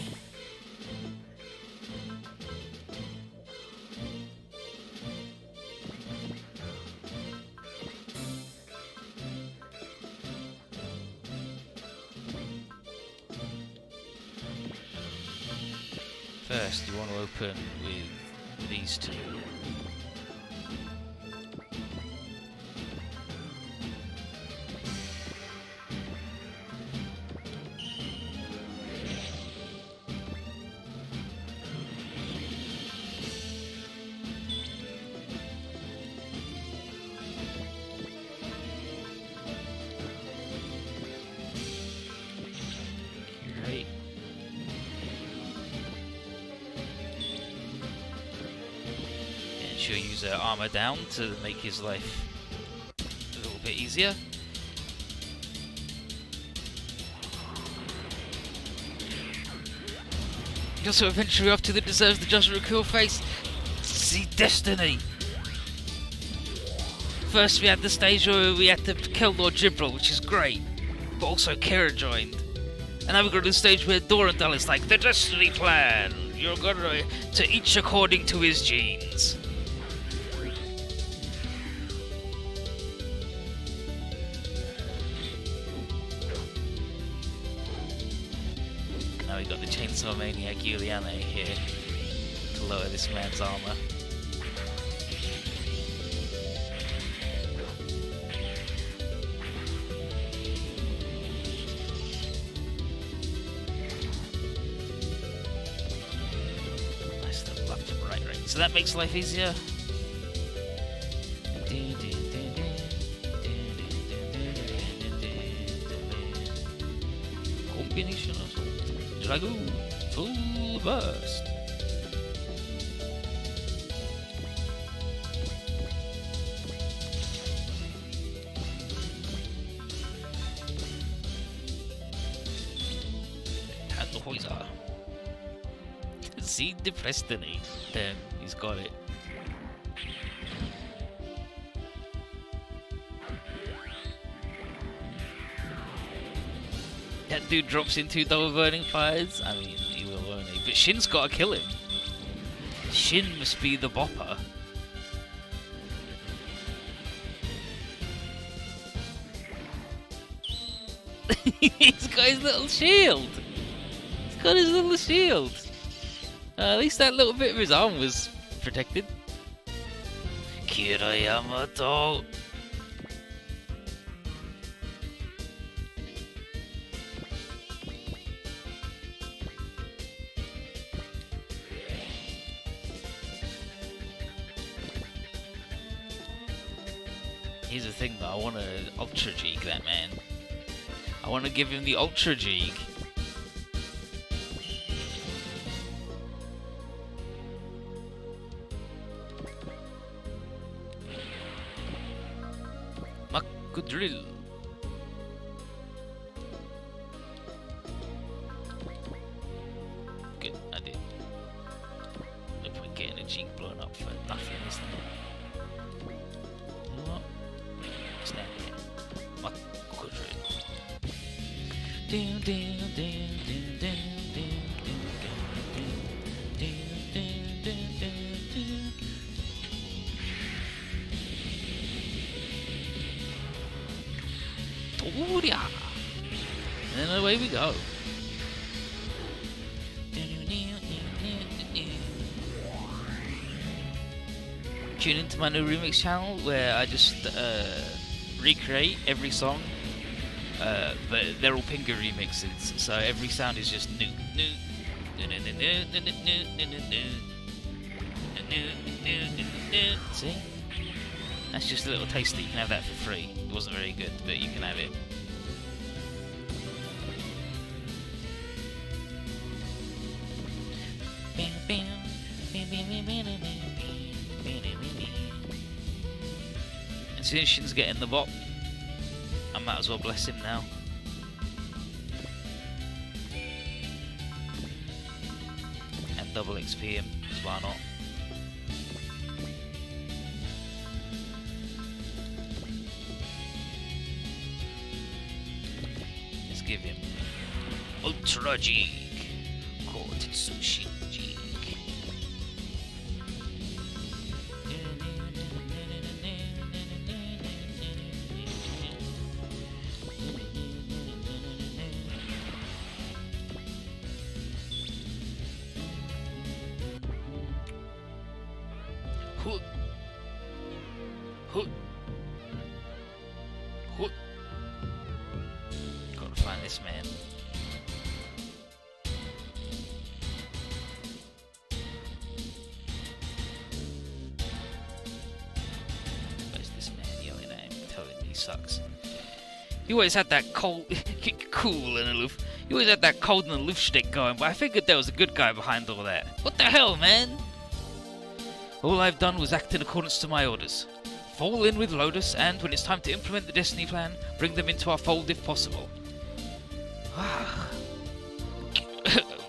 First, you want to open with these two. Great. And she'll use her armor down to make his life a little bit easier. Also, eventually up to that deserves the just kill face. See destiny. First we had the stage where we had to kill Lord Gibral, which is great, but also Kira joined. And now we've got to the stage where Dorandal is like, the destiny plan! You're gonna to each according to his genes. Now we've got the Chainsaw Maniac Juliana here to lower this man's armor. So that makes life easier. Combination assault. Dragoon. Full burst. And the Hoiser. Seed the destiny. Damn, he's got it. That dude drops into double burning fires. I mean, he will, won't he? But Shin's got to kill him. Shin must be the bopper. He's got his little shield. He's got his little shield. At least that little bit of his arm was protected. Kira Yamato. Here's the thing though, I want to Ultra Jig that man. I want to give him the Ultra Jig. Good drill. Good, I did. No point getting a cheek blown up for nothing, isn't it? You know what? Stand here. My good drill. Down, down, down, down, down, and then away we go. Tune into my new remix channel where I just recreate every song, but they're all Pinga remixes, so every sound is just new. See? That's just a little taster. You can have that for free. It wasn't very good, but you can have it. And since Shin's getting the bop, I might as well bless him now. And double XP him, because why not? Ultra Jig. Kotetsushi Jig. Hoot. Hoot. Hoot. Gotta find this man. Where's this man yelling at him, telling me he sucks? He always had that cold, cool and aloof. He always had that cold and aloof shtick going, but I figured there was a good guy behind all that. What the hell, man? All I've done was act in accordance to my orders. Fall in with Lotus, and when it's time to implement the Destiny plan, bring them into our fold if possible.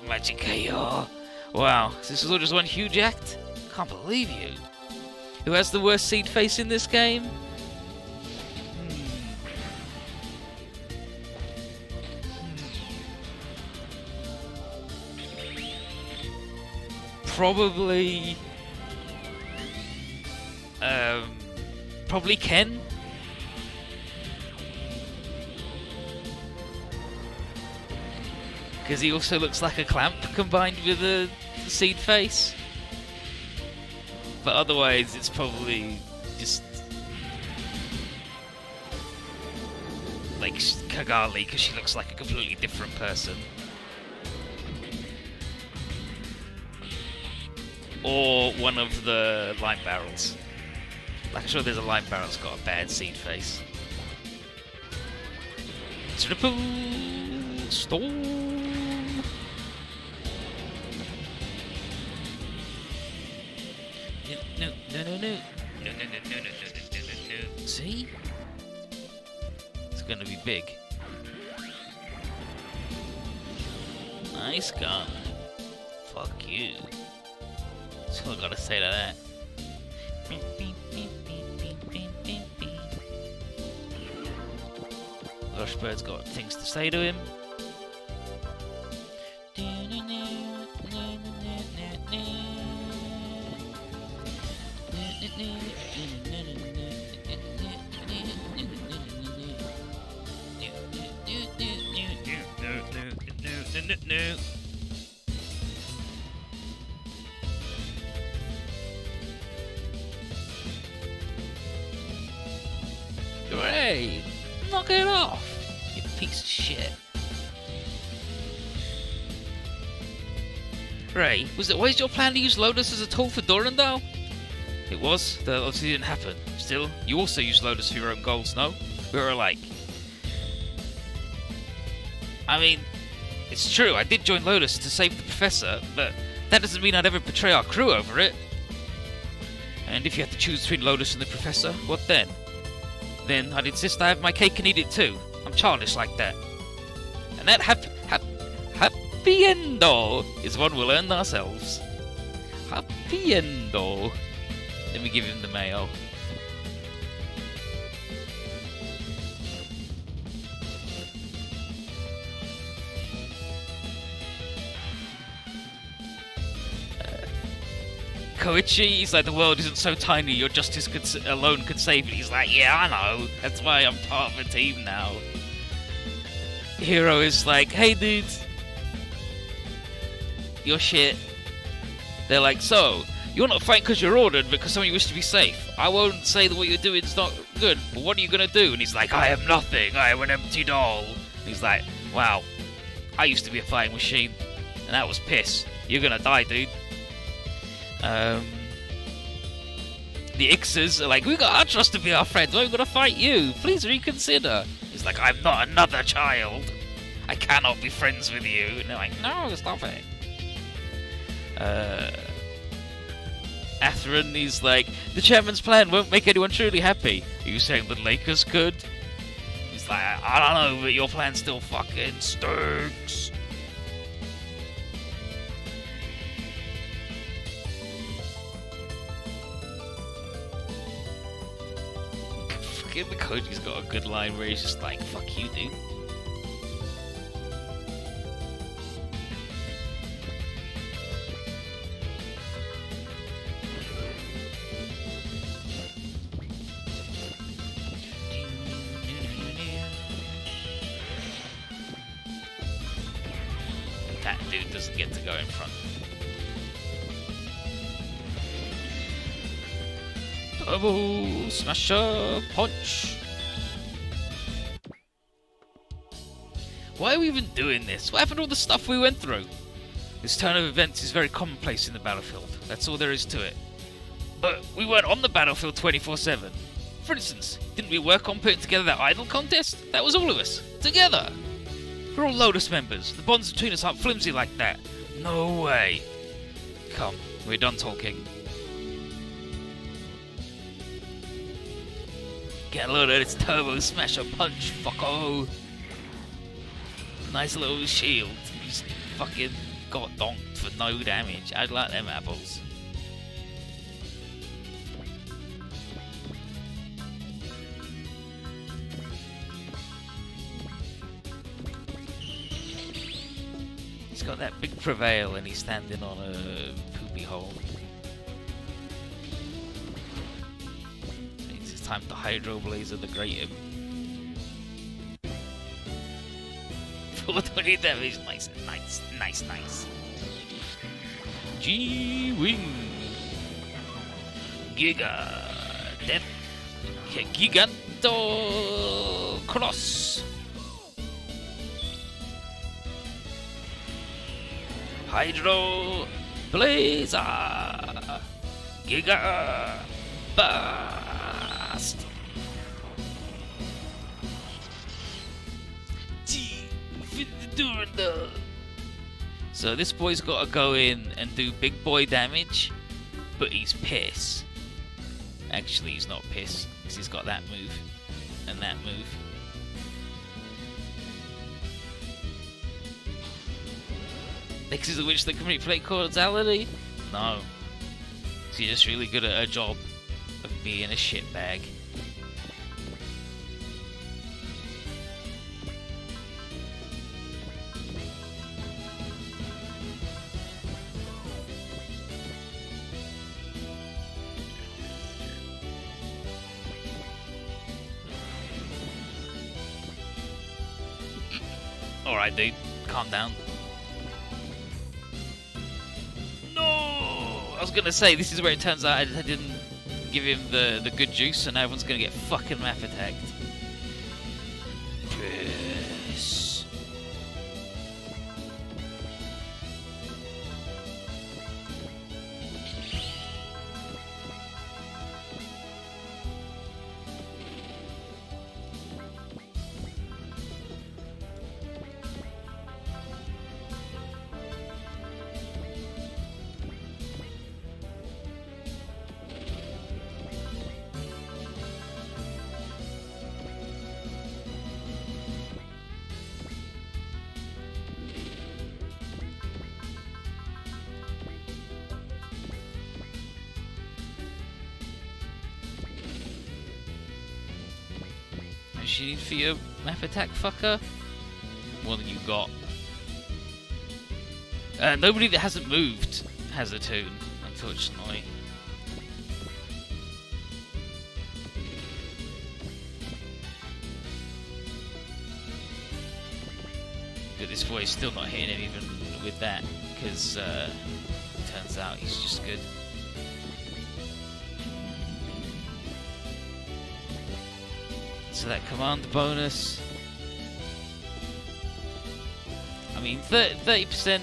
Magic KO. Wow, this is all just one huge act? Can't believe you. Who has the worst seed face in this game? Probably... probably Ken. Because he also looks like a clamp combined with a seed face. But otherwise, it's probably just like Kagali, because she looks like a completely different person. Or one of the lime barrels. Like, I'm sure there's a lime barrel that's got a bad seed face. Triple storm. No. See? It's gonna be big. Nice gun. Fuck you. That's all I gotta say to that. Rushbird's got things to say to him. No. Hooray! Knock it off, you piece of shit. Ray, was it always your plan to use Lotus as a tool for Durandal? It was, that obviously didn't happen. Still, you also use Lotus for your own goals, no? We were alike. I mean, it's true, I did join Lotus to save the Professor, but that doesn't mean I'd ever betray our crew over it. And if you had to choose between Lotus and the Professor, what then? Then I'd insist I have my cake and eat it too. I'm childish like that. And that happy endo is one we'll earn ourselves. Happy endo. Let me give him the mayo. Koichi, he's like, the world isn't so tiny, your justice alone could save it. He's like, yeah, I know, that's why I'm part of a team now. Hero is like, hey dudes, you're shit. They're like, so, you're not fighting because you're ordered, but because you wish to be safe. I won't say that what you're doing is not good, but what are you gonna do? And he's like, I am nothing, I am an empty doll. And he's like, wow, I used to be a fighting machine, and that was piss. You're gonna die, dude. The Ixers are like, we got our trust to be our friends, why are we gonna fight you? Please reconsider. He's like, I'm not another child. I cannot be friends with you. And they're like, no, stop it. Atherin, he's like, the chairman's plan won't make anyone truly happy. Are you saying the Lakers could? He's like, I don't know, but your plan still fucking stinks. Mikoji's got a good line where he's just like, fuck you, dude. doesn't get to go in front. Double Smasher Punch! Why are we even doing this? What happened to all the stuff we went through? This turn of events is very commonplace in the battlefield. That's all there is to it. But we weren't on the battlefield 24/7. For instance, didn't we work on putting together that idol contest? That was all of us. Together! We're all Lotus members. The bonds between us aren't flimsy like that. No way. Come, we're done talking. Get a load of this Turbo Smasher Punch, fucko. Nice little shield. Just fucking got donked for no damage. I'd like them apples. He's got that big prevail and he's standing on a poopy hole. Means it's time to Hydro Blazer the Great him. 420 damage, nice. G-Wing! Giga! Death! Giganto! Cross! Hydro Blazer! Giga! Blast! So this boy's got to go in and do big boy damage, but he's pissed. Actually, he's not pissed, because he's got that move, and that move. Because he's a witch that can manipulate causality? No. She's just really good at her job of being a shitbag. Alright, dude, calm down. No! I was gonna say, this is where it turns out I didn't give him the good juice, and everyone's gonna get fucking map attacked. Piss. You need for your map attack, fucker? More than you got. Nobody that hasn't moved has a toon, unfortunately. But this boy's still not hitting him even with that, because turns out he's just good. So that command bonus, I mean, 30%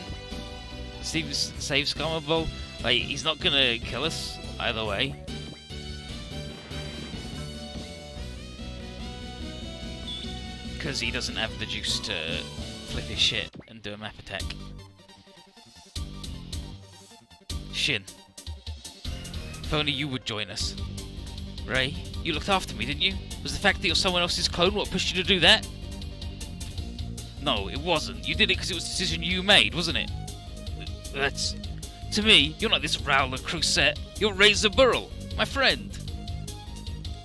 seems scummable. Like, he's not gonna kill us either way. Because he doesn't have the juice to flip his shit and do a map attack. Shin, if only you would join us. Ray, you looked after me, didn't you? Was the fact that you're someone else's clone what pushed you to do that? No, it wasn't. You did it because it was a decision you made, wasn't it? That's... To me, you're not this Rowler Crusette. You're Razor Burrow, my friend.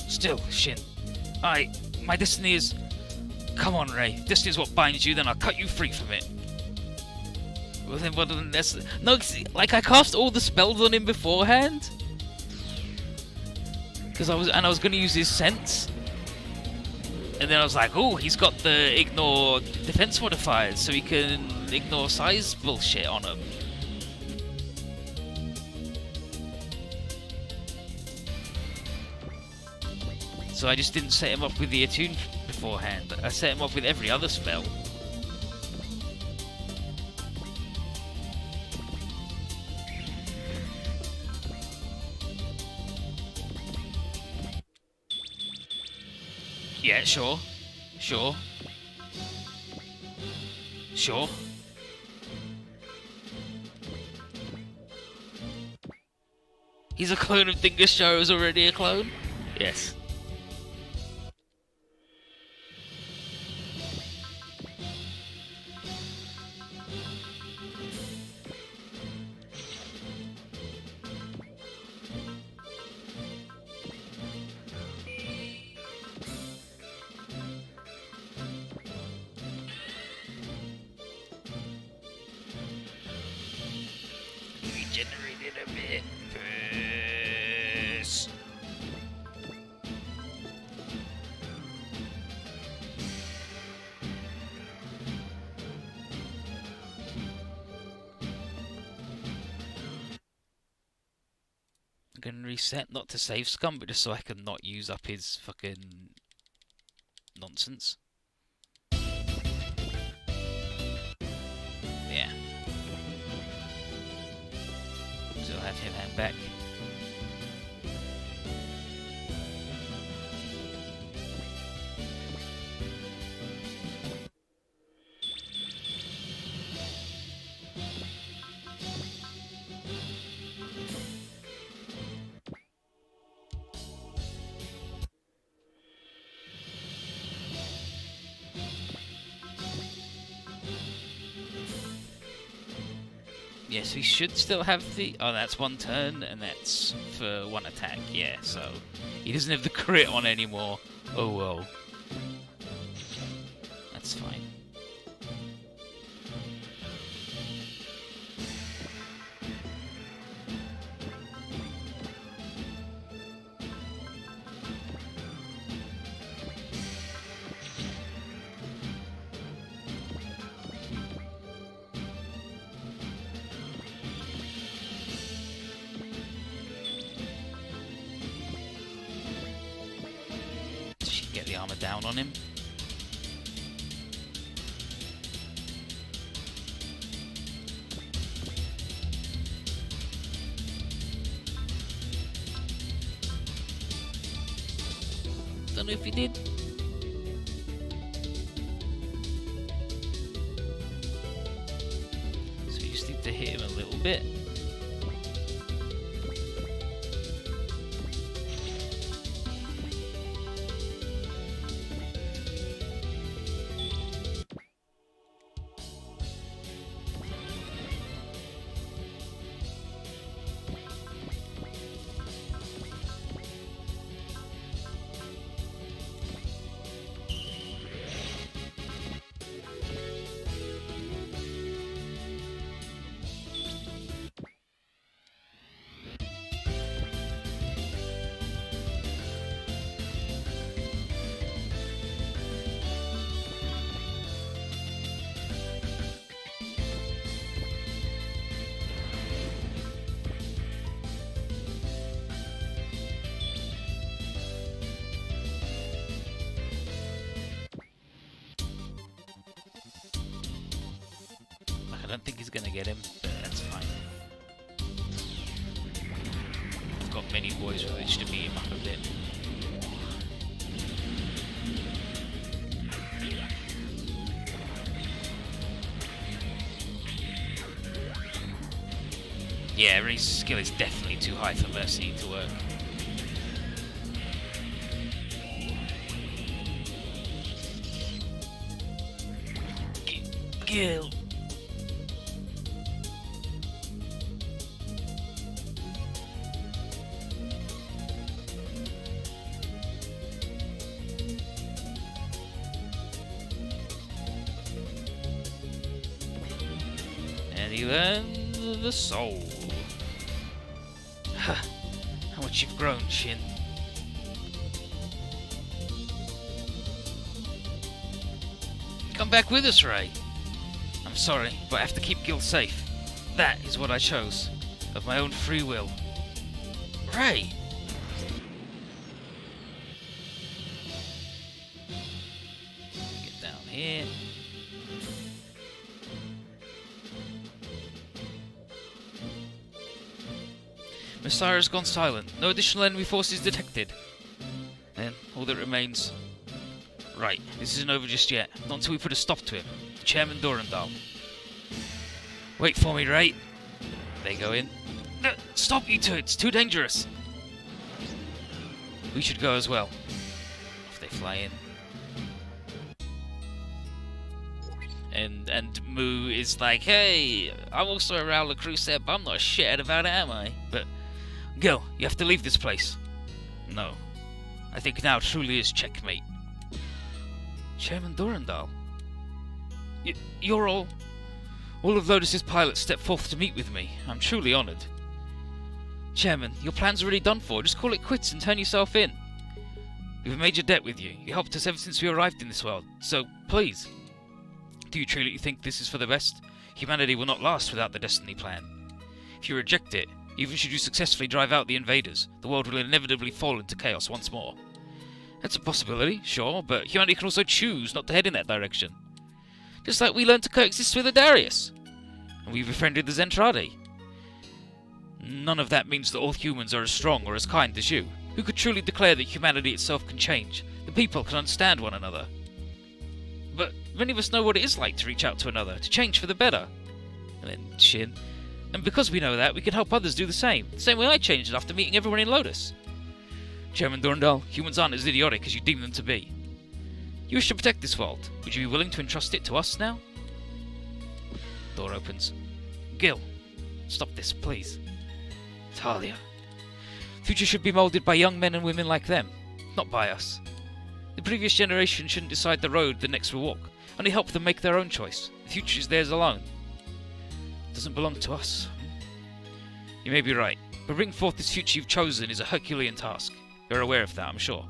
Still, Shin. My destiny is... Come on, Ray. Destiny is what binds you, then I'll cut you free from it. Well, then what than this? No, like I cast all the spells on him beforehand. Because I was going to use his sense. And then I was like, oh, he's got the ignore defense modifiers, so he can ignore size bullshit on him. So I just didn't set him up with the attune beforehand. I set him up with every other spell. Yeah, sure. Sure. Sure. He's a clone of Dingus Joe is already a clone? Yes. Regenerated a bit. Yes. I'm gonna reset, not to save Scum, but just so I can not use up his fucking nonsense. Yeah. So I'll have him hang back. Yes, we should still have the... Oh, that's one turn, and that's for one attack, yeah, so... He doesn't have the crit on anymore. Oh well. That's fine. Get the armor down on him. Don't know if he did. So you just need to hit him a little bit. I don't think he's gonna get him, but that's fine. I've got many boys with which to beat him up a bit. Yeah, Ray's skill is definitely too high for Mercy to work. Gil. And he learned the soul. How much you've grown, Shin. back with us, Ray. I'm sorry, but I have to keep Gil safe. That is what I chose, of my own free will. Ray! Get down here. Messiah has gone silent. No additional enemy forces detected. Then, all that remains... Right, this isn't over just yet. Not until we put a stop to him. Chairman Durandal. Wait for me, Ray. They go in. No, stop, you two! It's too dangerous! We should go as well. Off they fly in. And Moo is like, hey, I'm also a Raul Crusader, but I'm not a shithead about it, am I? But, Gil, you have to leave this place. No. I think now truly is checkmate. Chairman Durandal? You're all... All of Lotus's pilots stepped forth to meet with me. I'm truly honoured. Chairman, your plan's already done for. Just call it quits and turn yourself in. We have a major debt with you. You helped us ever since we arrived in this world. So, please. Do you truly think this is for the best? Humanity will not last without the Destiny Plan. If you reject it, even should you successfully drive out the invaders, the world will inevitably fall into chaos once more. That's a possibility, sure, but humanity can also choose not to head in that direction. Just like we learned to coexist with the Darius. And we befriended the Zentradi. None of that means that all humans are as strong or as kind as you. Who could truly declare that humanity itself can change? The people can understand one another. But many of us know what it is like to reach out to another, to change for the better. And then Shin. And because we know that, we can help others do the same way I changed after meeting everyone in Lotus. Chairman Durandal, humans aren't as idiotic as you deem them to be. You wish to protect this world. Would you be willing to entrust it to us now? Door opens. Gil, stop this, please. Talia. Future should be moulded by young men and women like them, not by us. The previous generation shouldn't decide the road the next will walk, only help them make their own choice. The future is theirs alone. It doesn't belong to us. You may be right, but bringing forth this future you've chosen is a Herculean task. You're aware of that, I'm sure.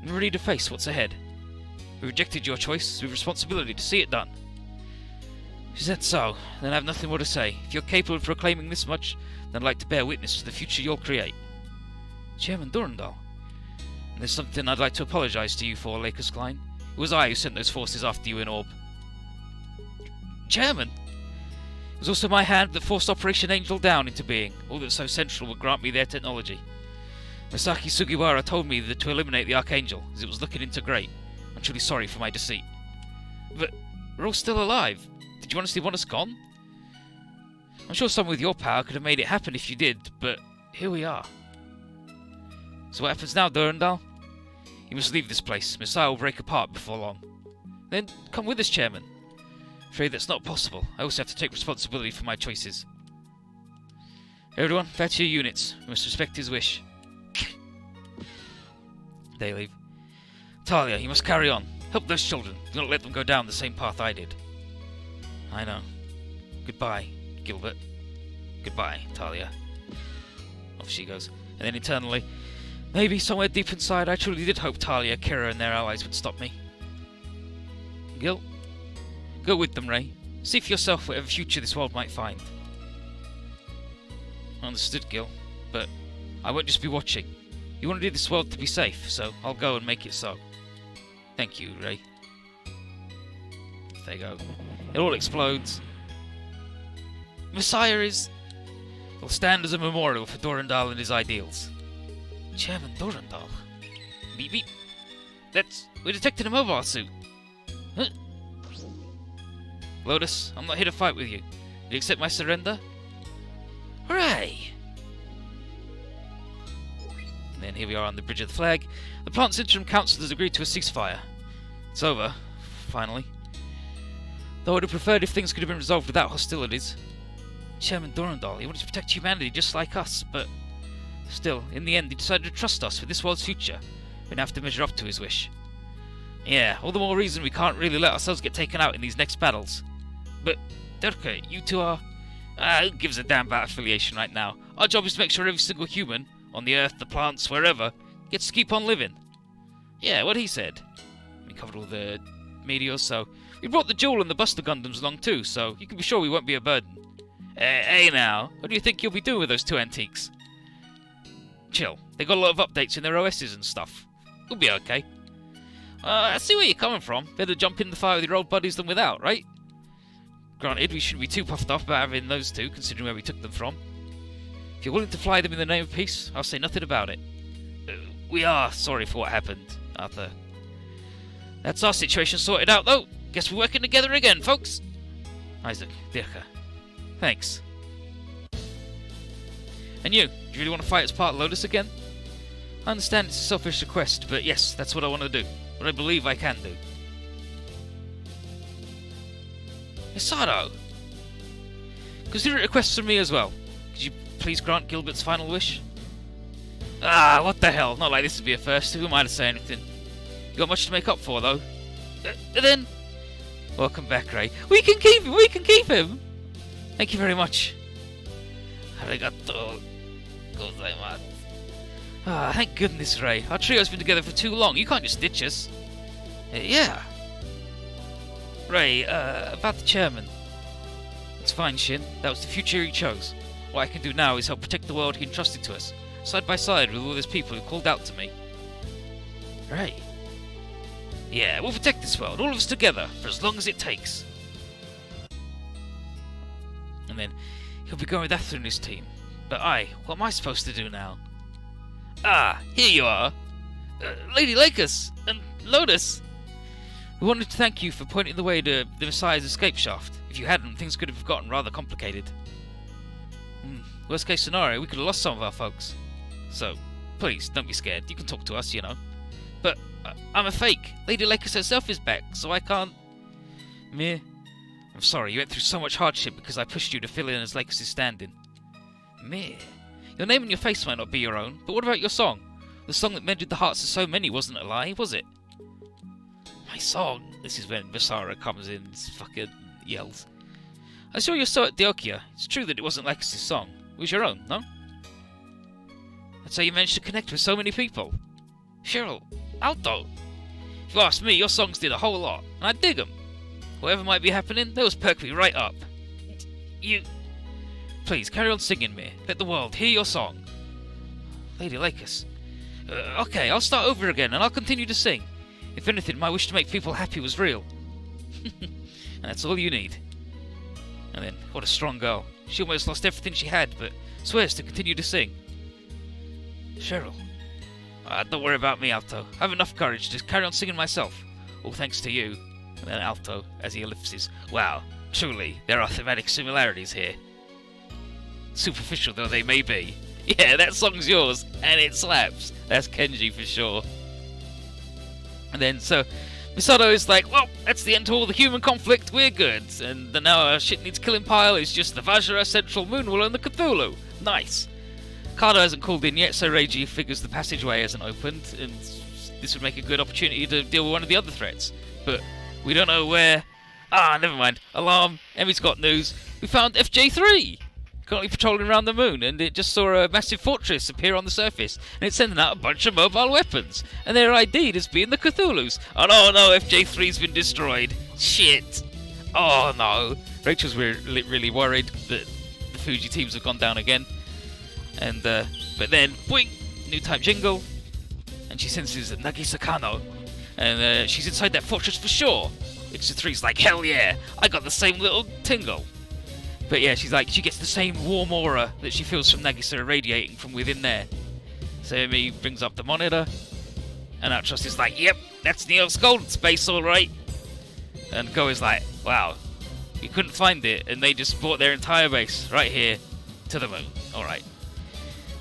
And we're ready to face what's ahead. We rejected your choice with responsibility to see it done. If you said so, then I have nothing more to say. If you're capable of proclaiming this much, then I'd like to bear witness to the future you'll create. Chairman Durandal. And there's something I'd like to apologise to you for, Lakers Klein. It was I who sent those forces after you in Orb. Chairman! It was also my hand that forced Operation Angel Down into being. All that so central would grant me their technology. Masaki Sugiwara told me that to eliminate the Archangel, as it was looking into great. I'm truly sorry for my deceit. But we're all still alive. Did you honestly want us gone? I'm sure someone with your power could have made it happen if you did, but here we are. So what happens now, Durandal? You must leave this place. Messiah will break apart before long. Then come with us, Chairman. Afraid that's not possible. I also have to take responsibility for my choices. Everyone, back to your units. We must respect his wish. They leave. Talia, you must carry on. Help those children. Do not let them go down the same path I did. I know. Goodbye, Gilbert. Goodbye, Talia. Off she goes. And then internally, maybe somewhere deep inside I truly did hope Talia, Kira and their allies would stop me. Gil? Go with them, Ray. See for yourself whatever future this world might find. Understood, Gil. But I won't just be watching. You want to do this world to be safe, so I'll go and make it so. Thank you, Ray. There you go. It all explodes. Messiah will stand as a memorial for Durandal and his ideals. Chairman Durandal? Beep beep. We detected a mobile suit. Huh? Lotus, I'm not here to fight with you. Do you accept my surrender? Hooray! And then here we are on the Bridge of the Flag. The plant's interim council has agreed to a ceasefire. It's over, finally. Though I'd have preferred if things could have been resolved without hostilities. Chairman Durandal, he wanted to protect humanity just like us, but still, in the end, he decided to trust us with this world's future. We'd have to measure up to his wish. Yeah, all the more reason we can't really let ourselves get taken out in these next battles. But, Durka, you two are... who gives a damn about affiliation right now? Our job is to make sure every single human, on the Earth, the plants, wherever, gets to keep on living. Yeah, what he said. We covered all the meteors, so we brought the Jewel and the Buster Gundams along too, so you can be sure we won't be a burden. Hey now, what do you think you'll be doing with those two antiques? Chill, they got a lot of updates in their OSs and stuff. We'll be okay. I see where you're coming from. Better jump in the fire with your old buddies than without, right? Granted, we shouldn't be too puffed up about having those two, considering where we took them from. If you're willing to fly them in the name of peace, I'll say nothing about it. We are sorry for what happened, Arthur. That's our situation sorted out, though. Guess we're working together again, folks. Isaac, Dirka. Thanks. And you, do you really want to fight as part of Lotus again? I understand it's a selfish request, but yes, that's what I want to do. What I believe I can do. Misato! Consider it a request from me as well. Could you please grant Gilbert's final wish? Ah, what the hell? Not like this would be a first. Who am I to say anything? You got much to make up for, though. Then... Welcome back, Ray. We can keep him! We can keep him! Thank you very much. Arigato gozaimasu. Ah, thank goodness, Ray. Our trio's been together for too long. You can't just ditch us. Yeah. Ray, about the chairman. It's fine, Shin. That was the future he chose. What I can do now is help protect the world he entrusted to us, side by side with all those people who called out to me. Ray. Yeah, we'll protect this world, all of us together, for as long as it takes. And then, he'll be going with Arthur and his team. But what am I supposed to do now? Ah, here you are. Lady Lakers and Lotus. We wanted to thank you for pointing the way to the Messiah's escape shaft. If you hadn't, things could have gotten rather complicated. Worst case scenario, we could have lost some of our folks. So, please, don't be scared. You can talk to us, you know. But I'm a fake. Lady Lakers herself is back, so I can't... Meh. I'm sorry, you went through so much hardship because I pushed you to fill in as Lakers' stand-in. Meh. Your name and your face might not be your own, but what about your song? The song that mended the hearts of so many wasn't a lie, was it? My song? This is when Basara comes in and fucking yells. I saw your show at Deokia. It's true that it wasn't Lakers' song. It was your own, no? That's how you managed to connect with so many people. Cheryl, Alto. If you ask me, your songs did a whole lot, and I dig them. Whatever might be happening, those perk me right up. You... Please, carry on singing me. Let the world hear your song. Lady Lakers. Okay, I'll start over again, and I'll continue to sing. If anything, my wish to make people happy was real. And that's all you need. And then, what a strong girl. She almost lost everything she had, but swears to continue to sing. Cheryl. Don't worry about me, Alto. I have enough courage to carry on singing myself. All thanks to you. And then Alto, as he ellipses. Wow, truly, there are thematic similarities here. Superficial though they may be. Yeah, that song's yours, and it slaps. That's Kenji for sure. And then, so, Misato is like, well, that's the end to all the human conflict, we're good. And now our shit needs killing pile is just the Vajra, Central Moonwell, and the Cthulhu. Nice. Kado hasn't called in yet, so Reiji figures the passageway hasn't opened, and this would make a good opportunity to deal with one of the other threats. But we don't know where... Ah, never mind. Alarm. Emmy's got news. We found FJ3! Currently patrolling around the moon, and it just saw a massive fortress appear on the surface, and it's sending out a bunch of mobile weapons, and they're ID'd as being the Cthulhu's. Oh no, FJ3's been destroyed. Shit. Oh no. Rachel's really worried that the Fuji teams have gone down again. And, but then, boing! New type jingle, and she senses Nagisa Kano, and she's inside that fortress for sure. X3's like, hell yeah, I got the same little tingle. But yeah, she gets the same warm aura that she feels from Nagisa irradiating from within there. So Amy brings up the monitor, and Atros is like, yep, that's Neo's golden space alright. And Go is like, wow, we couldn't find it, and they just brought their entire base right here to the moon. Alright.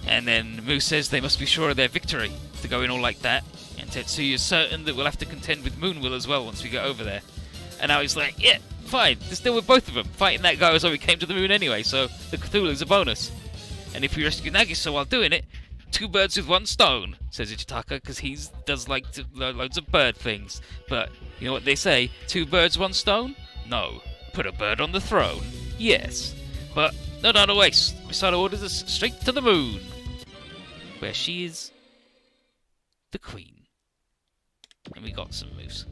And then Mu says they must be sure of their victory to go in all like that. And Tetsuya is certain that we'll have to contend with Moonwill as well once we get over there. And now he's like, yeah, fine, just deal with both of them. Fighting that guy was how we came to the moon anyway, so the Cthulhu's a bonus. And if we rescue Nagisa while doing it, 2 birds with 1 stone, says Ichitaka, because he does like loads of bird things. But you know what they say? 2 birds, 1 stone? No. Put a bird on the throne. Yes. But no time to waste. Misato orders us straight to the moon, where she is the queen. And we got some moves.